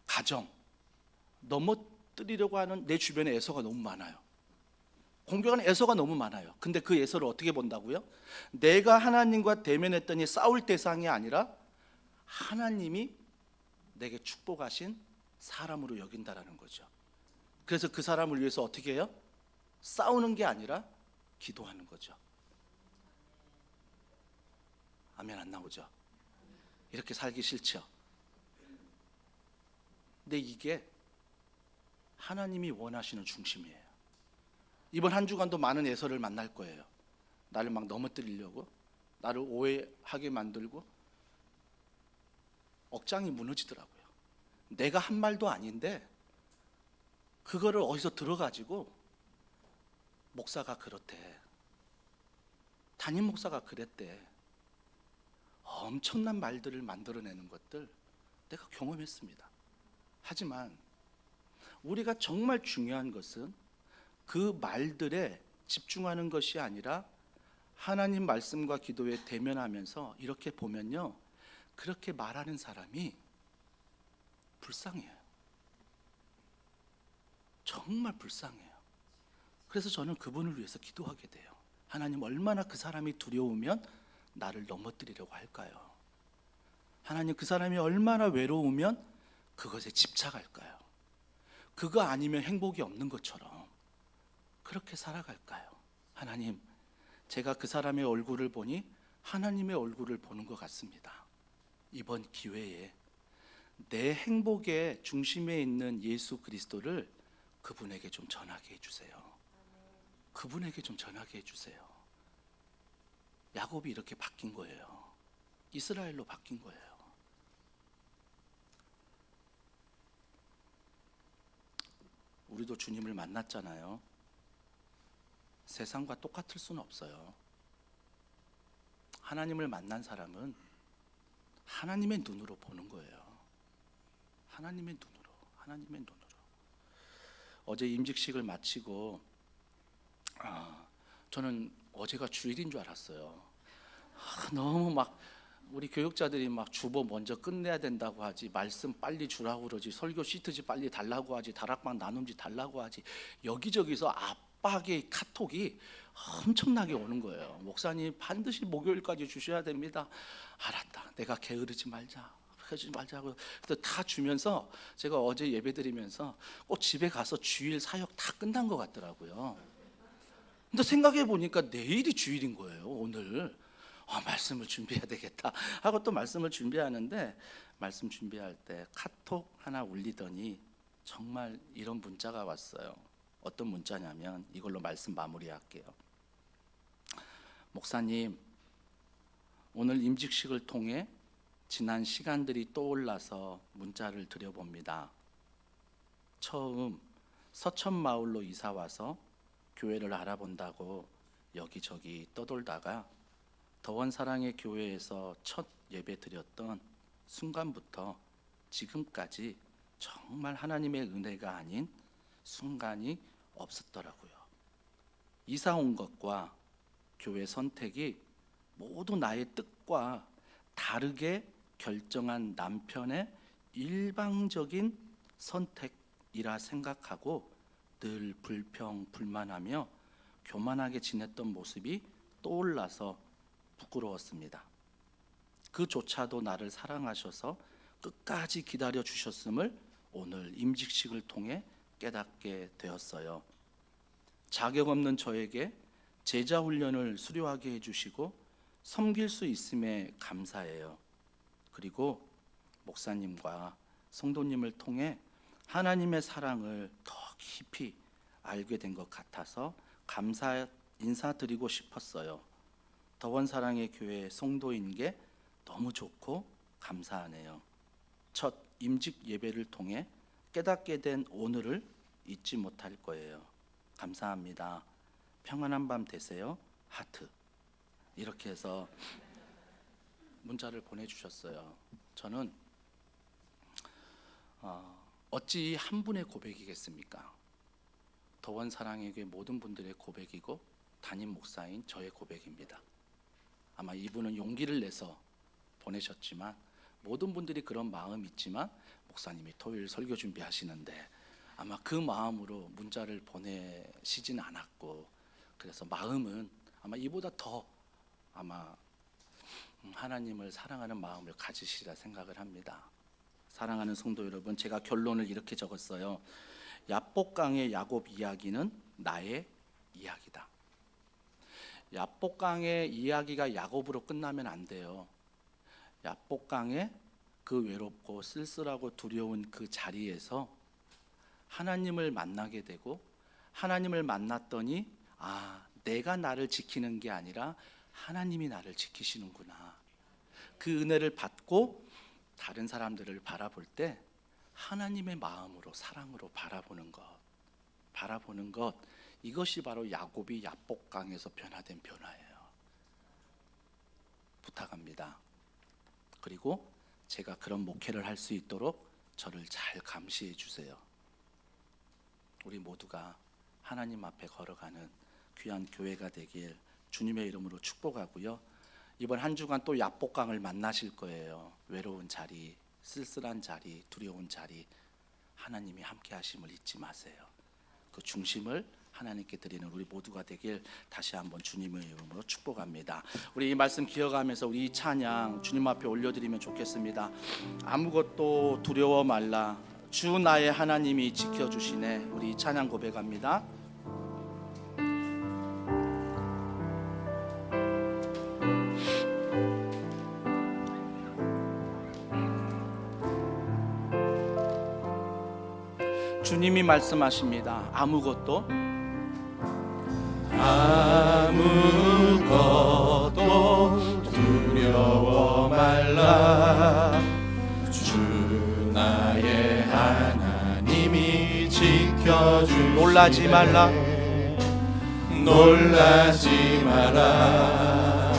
가정 넘어뜨리려고 하는 내 주변에 에서가 너무 많아요. 공격하는 에서가 너무 많아요. 근데 그 에서를 어떻게 본다고요? 내가 하나님과 대면했더니 싸울 대상이 아니라 하나님이 내게 축복하신 사람으로 여긴다라는 거죠. 그래서 그 사람을 위해서 어떻게 해요? 싸우는 게 아니라 기도하는 거죠. 아멘 안 나오죠? 이렇게 살기 싫죠? 근데 이게 하나님이 원하시는 중심이에요. 이번 한 주간도 많은 에서를 만날 거예요. 나를 막 넘어뜨리려고, 나를 오해하게 만들고 억장이 무너지더라고요. 내가 한 말도 아닌데 그거를 어디서 들어가지고 목사가 그렇대, 담임 목사가 그랬대, 엄청난 말들을 만들어내는 것들 내가 경험했습니다. 하지만 우리가 정말 중요한 것은 그 말들에 집중하는 것이 아니라 하나님 말씀과 기도에 대면하면서 이렇게 보면요, 그렇게 말하는 사람이 불쌍해요. 정말 불쌍해요. 그래서 저는 그분을 위해서 기도하게 돼요. 하나님, 얼마나 그 사람이 두려우면 나를 넘어뜨리려고 할까요? 하나님, 그 사람이 얼마나 외로우면 그것에 집착할까요? 그거 아니면 행복이 없는 것처럼 그렇게 살아갈까요? 하나님, 제가 그 사람의 얼굴을 보니 하나님의 얼굴을 보는 것 같습니다. 이번 기회에 내 행복의 중심에 있는 예수 그리스도를 그분에게 좀 전하게 해주세요. 그분에게 좀 전하게 해주세요. 야곱이 이렇게 바뀐 거예요. 이스라엘로 바뀐 거예요. 우리도 주님을 만났잖아요. 세상과 똑같을 수는 없어요. 하나님을 만난 사람은 하나님의 눈으로 보는 거예요. 하나님의 눈으로. 어제 임직식을 마치고 저는 어제가 주일인 줄 알았어요. 너무 막 우리 교육자들이 막 주보 먼저 끝내야 된다고 하지, 말씀 빨리 주라고 그러지, 설교 시트지 빨리 달라고 하지, 다락방 나눔지 달라고 하지, 여기저기서 압박의 카톡이 엄청나게 오는 거예요. 목사님 반드시 목요일까지 주셔야 됩니다. 알았다. 내가 게으르지 말자고 다 주면서 제가 어제 예배 드리면서 꼭 집에 가서 주일 사역 다 끝난 것 같더라고요. 근데 생각해 보니까 내일이 주일인 거예요. 오늘 말씀을 준비해야 되겠다 하고 또 말씀을 준비하는데, 말씀 준비할 때 카톡 하나 울리더니 정말 이런 문자가 왔어요. 어떤 문자냐면, 이걸로 말씀 마무리할게요. 목사님, 오늘 임직식을 통해 지난 시간들이 떠올라서 문자를 드려봅니다. 처음 서천마을로 이사와서 교회를 알아본다고 여기저기 떠돌다가 더원사랑의 교회에서 첫 예배 드렸던 순간부터 지금까지 정말 하나님의 은혜가 아닌 순간이 없었더라고요. 이사 온 것과 교회 선택이 모두 나의 뜻과 다르게 결정한 남편의 일방적인 선택이라 생각하고 늘 불평, 불만하며 교만하게 지냈던 모습이 떠올라서 부끄러웠습니다. 그조차도 나를 사랑하셔서 끝까지 기다려 주셨음을 오늘 임직식을 통해 깨닫게 되었어요. 자격 없는 저에게 제자 훈련을 수료하게 해주시고 섬길 수 있음에 감사해요. 그리고 목사님과 성도님을 통해 하나님의 사랑을 더 깊이 알게 된 것 같아서 감사 인사드리고 싶었어요. 더원사랑의 교회 성도인 게 너무 좋고 감사하네요. 첫 임직 예배를 통해 깨닫게 된 오늘을 잊지 못할 거예요. 감사합니다. 평안한 밤 되세요. 하트. 이렇게 해서 문자를 보내주셨어요. 저는 어찌 한 분의 고백이겠습니까? 더원사랑의 교회 모든 분들의 고백이고 담임 목사인 저의 고백입니다. 아마 이분은 용기를 내서 보내셨지만 모든 분들이 그런 마음이 있지만 목사님이 토요일 설교 준비하시는데 아마 그 마음으로 문자를 보내시진 않았고, 그래서 마음은 아마 이보다 더 아마 하나님을 사랑하는 마음을 가지시리라 생각을 합니다. 사랑하는 성도 여러분, 제가 결론을 이렇게 적었어요. 야복강의 야곱 이야기는 나의 이야기다. 야복강의 이야기가 야곱으로 끝나면 안 돼요. 야복강의 그 외롭고 쓸쓸하고 두려운 그 자리에서 하나님을 만나게 되고, 하나님을 만났더니 내가 나를 지키는 게 아니라 하나님이 나를 지키시는구나. 그 은혜를 받고 다른 사람들을 바라볼 때 하나님의 마음으로, 사랑으로 바라보는 것, 이것이 바로 야곱이 야복강에서 변화된 변화예요. 부탁합니다. 그리고 제가 그런 목회를 할 수 있도록 저를 잘 감시해 주세요. 우리 모두가 하나님 앞에 걸어가는 귀한 교회가 되길 주님의 이름으로 축복하고요. 이번 한 주간 또 야복강을 만나실 거예요. 외로운 자리, 쓸쓸한 자리, 두려운 자리, 하나님이 함께 하심을 잊지 마세요. 그 중심을 하나님께 드리는 우리 모두가 되길 다시 한번 주님의 이름으로 축복합니다. 우리 이 말씀 기억하면서 우리 이 찬양 주님 앞에 올려드리면 좋겠습니다. 아무것도 두려워 말라, 주 나의 하나님이 지켜주시네. 우리 이 찬양 고백합니다. 주님이 말씀하십니다. 아무것도 두려워 말라, 주 나의 하나님이 지켜 지켜주시네. 놀라지 말라. 놀라지 마라.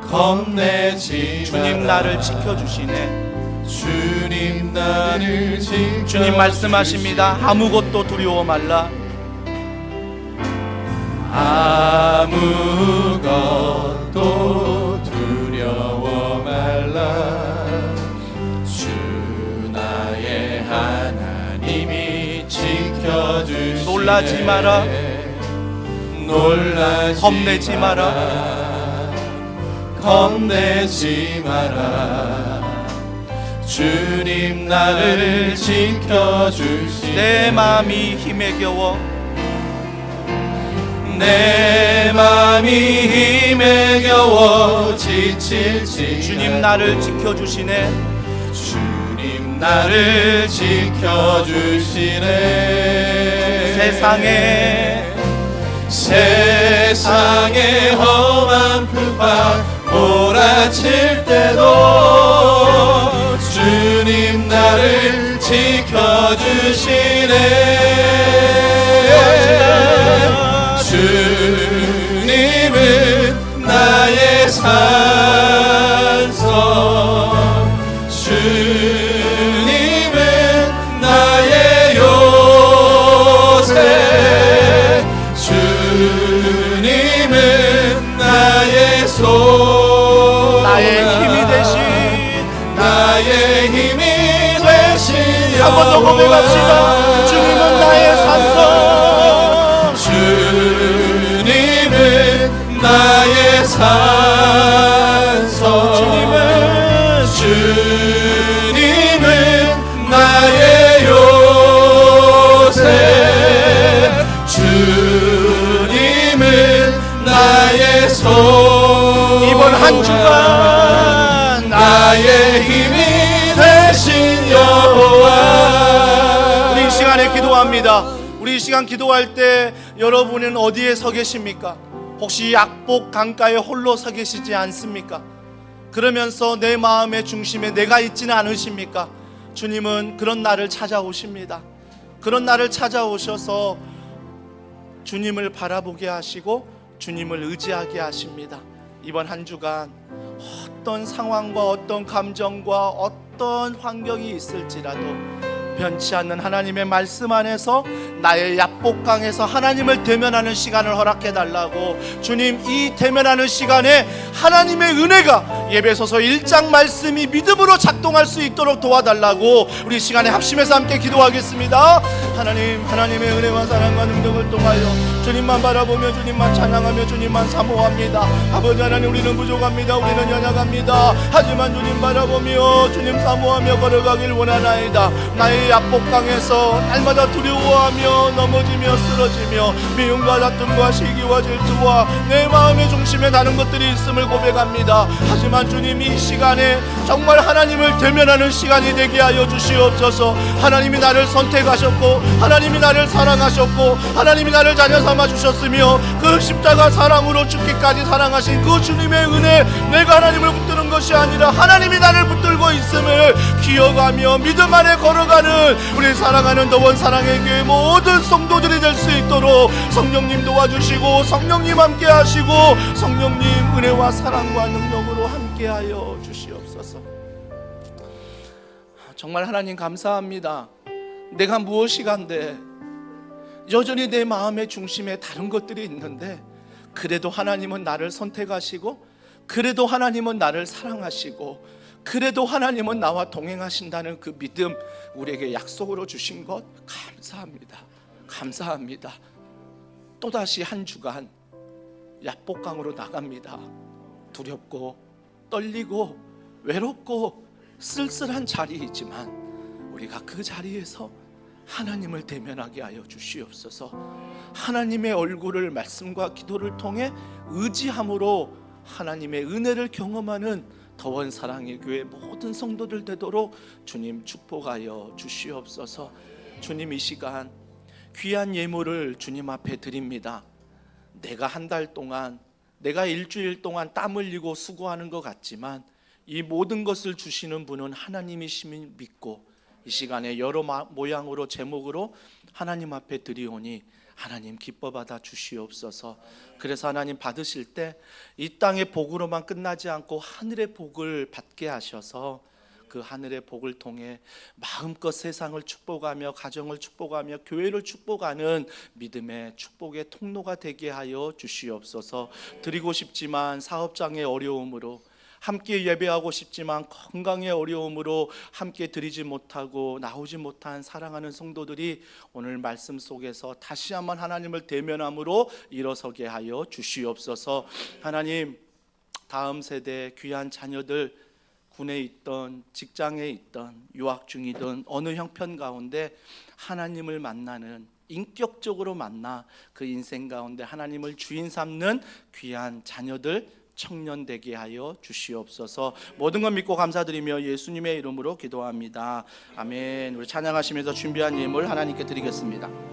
겁내지 마라. 주님 나를 지켜주시네. 주님 나를 지켜주시네. 주님 말씀하십니다. 아무것도 두려워 말라. 아무것도 두려워 말라. 주 나의 하나님이 지켜주시네. 놀라지 마라. 놀라지 겁내지 마라. 겁내지 마라. 주님 나를 지켜주시네. 내 마음이 힘에 겨워 내 맘이 힘에 겨워 지칠지. 주님 나를 지켜주시네. 주님 나를 지켜주시네. 세상에 험한 풍파 몰아칠 때도 주님 나를 지켜주시네. 주님은 나의 산성, 주님은 나의 요새, 주님은 나의 소망, 나의 힘이 되신 나의 힘이 되신 한 번 더 고백합시다. 주님은 나의 산성. 주님은 나의 산성, 주님은 나의 요새, 주님은 나의 소망. 이번 한 주간 나의 힘이 되신 여호와. 우리 이 시간에 기도합니다. 우리 이 시간 기도할 때 여러분은 어디에 서 계십니까? 혹시 약복 강가에 홀로 서 계시지 않습니까? 그러면서 내 마음의 중심에 내가 있지는 않으십니까? 주님은 그런 나를 찾아오십니다. 그런 나를 찾아오셔서 주님을 바라보게 하시고 주님을 의지하게 하십니다. 이번 한 주간 어떤 상황과 어떤 감정과 어떤 환경이 있을지라도 변치 않는 하나님의 말씀 안에서 나의 약복강에서 하나님을 대면하는 시간을 허락해 달라고, 주님 이 대면하는 시간에 하나님의 은혜가 예배소서 1장 말씀이 믿음으로 작동할 수 있도록 도와달라고 우리 시간에 합심해서 함께 기도하겠습니다. 하나님, 하나님의 은혜와 사랑과 능력을 통하여 주님만 바라보며 주님만 찬양하며 주님만 사모합니다. 아버지 하나님, 우리는 부족합니다. 우리는 연약합니다. 하지만 주님 바라보며 주님 사모하며 걸어가길 원하나이다. 나의 약복강에서 날마다 두려워하며 넘어지며 쓰러지며 미움과 다툼과 시기와 질투와 내 마음의 중심에 다른 것들이 있음을 고백합니다. 하지만 주님 이 시간에 정말 하나님을 대면하는 시간이 되게 하여 주시옵소서. 하나님이 나를 선택하셨고 하나님이 나를 사랑하셨고 하나님이 나를 자녀 삼아 주셨으며 그 십자가 사랑으로 죽기까지 사랑하신 그 주님의 은혜, 내가 하나님을 붙드는 것이 아니라 하나님이 나를 붙들고 있음을 기억하며 믿음 안에 걸어가는 우리 사랑하는 더원 사랑의 교회 모든 성도들이 될 수 있도록 성령님 도와주시고 성령님 함께 하시고 성령님 은혜와 사랑과 능력으로 함께하여 주시옵소서. 정말 하나님 감사합니다. 내가 무엇이간데 여전히 내 마음의 중심에 다른 것들이 있는데 그래도 하나님은 나를 선택하시고 그래도 하나님은 나를 사랑하시고 그래도 하나님은 나와 동행하신다는 그 믿음 우리에게 약속으로 주신 것 감사합니다. 감사합니다. 또다시 한 주간 약복강으로 나갑니다. 두렵고 떨리고 외롭고 쓸쓸한 자리이지만 우리가 그 자리에서 하나님을 대면하게 하여 주시옵소서. 하나님의 얼굴을 말씀과 기도를 통해 의지함으로 하나님의 은혜를 경험하는 더원 사랑의 교회 모든 성도들 되도록 주님 축복하여 주시옵소서. 주님 이 시간 귀한 예물을 주님 앞에 드립니다. 내가 한 달 동안, 내가 일주일 동안 땀 흘리고 수고하는 것 같지만 이 모든 것을 주시는 분은 하나님이심을 믿고 이 시간에 여러 모양으로 제목으로 하나님 앞에 드리오니 하나님 기뻐 받아 주시옵소서. 그래서 하나님 받으실 때 이 땅의 복으로만 끝나지 않고 하늘의 복을 받게 하셔서 그 하늘의 복을 통해 마음껏 세상을 축복하며 가정을 축복하며 교회를 축복하는 믿음의 축복의 통로가 되게 하여 주시옵소서. 드리고 싶지만 사업장의 어려움으로, 함께 예배하고 싶지만 건강의 어려움으로 함께 드리지 못하고 나오지 못한 사랑하는 성도들이 오늘 말씀 속에서 다시 한번 하나님을 대면함으로 일어서게 하여 주시옵소서. 하나님, 다음 세대 귀한 자녀들 군에 있던 직장에 있던 유학 중이든 어느 형편 가운데 하나님을 만나는, 인격적으로 만나 그 인생 가운데 하나님을 주인 삼는 귀한 자녀들 청년 되게 하여 주시옵소서. 모든 것 믿고 감사드리며 예수님의 이름으로 기도합니다. 아멘. 우리 찬양하시면서 준비한 예물 하나님께 드리겠습니다.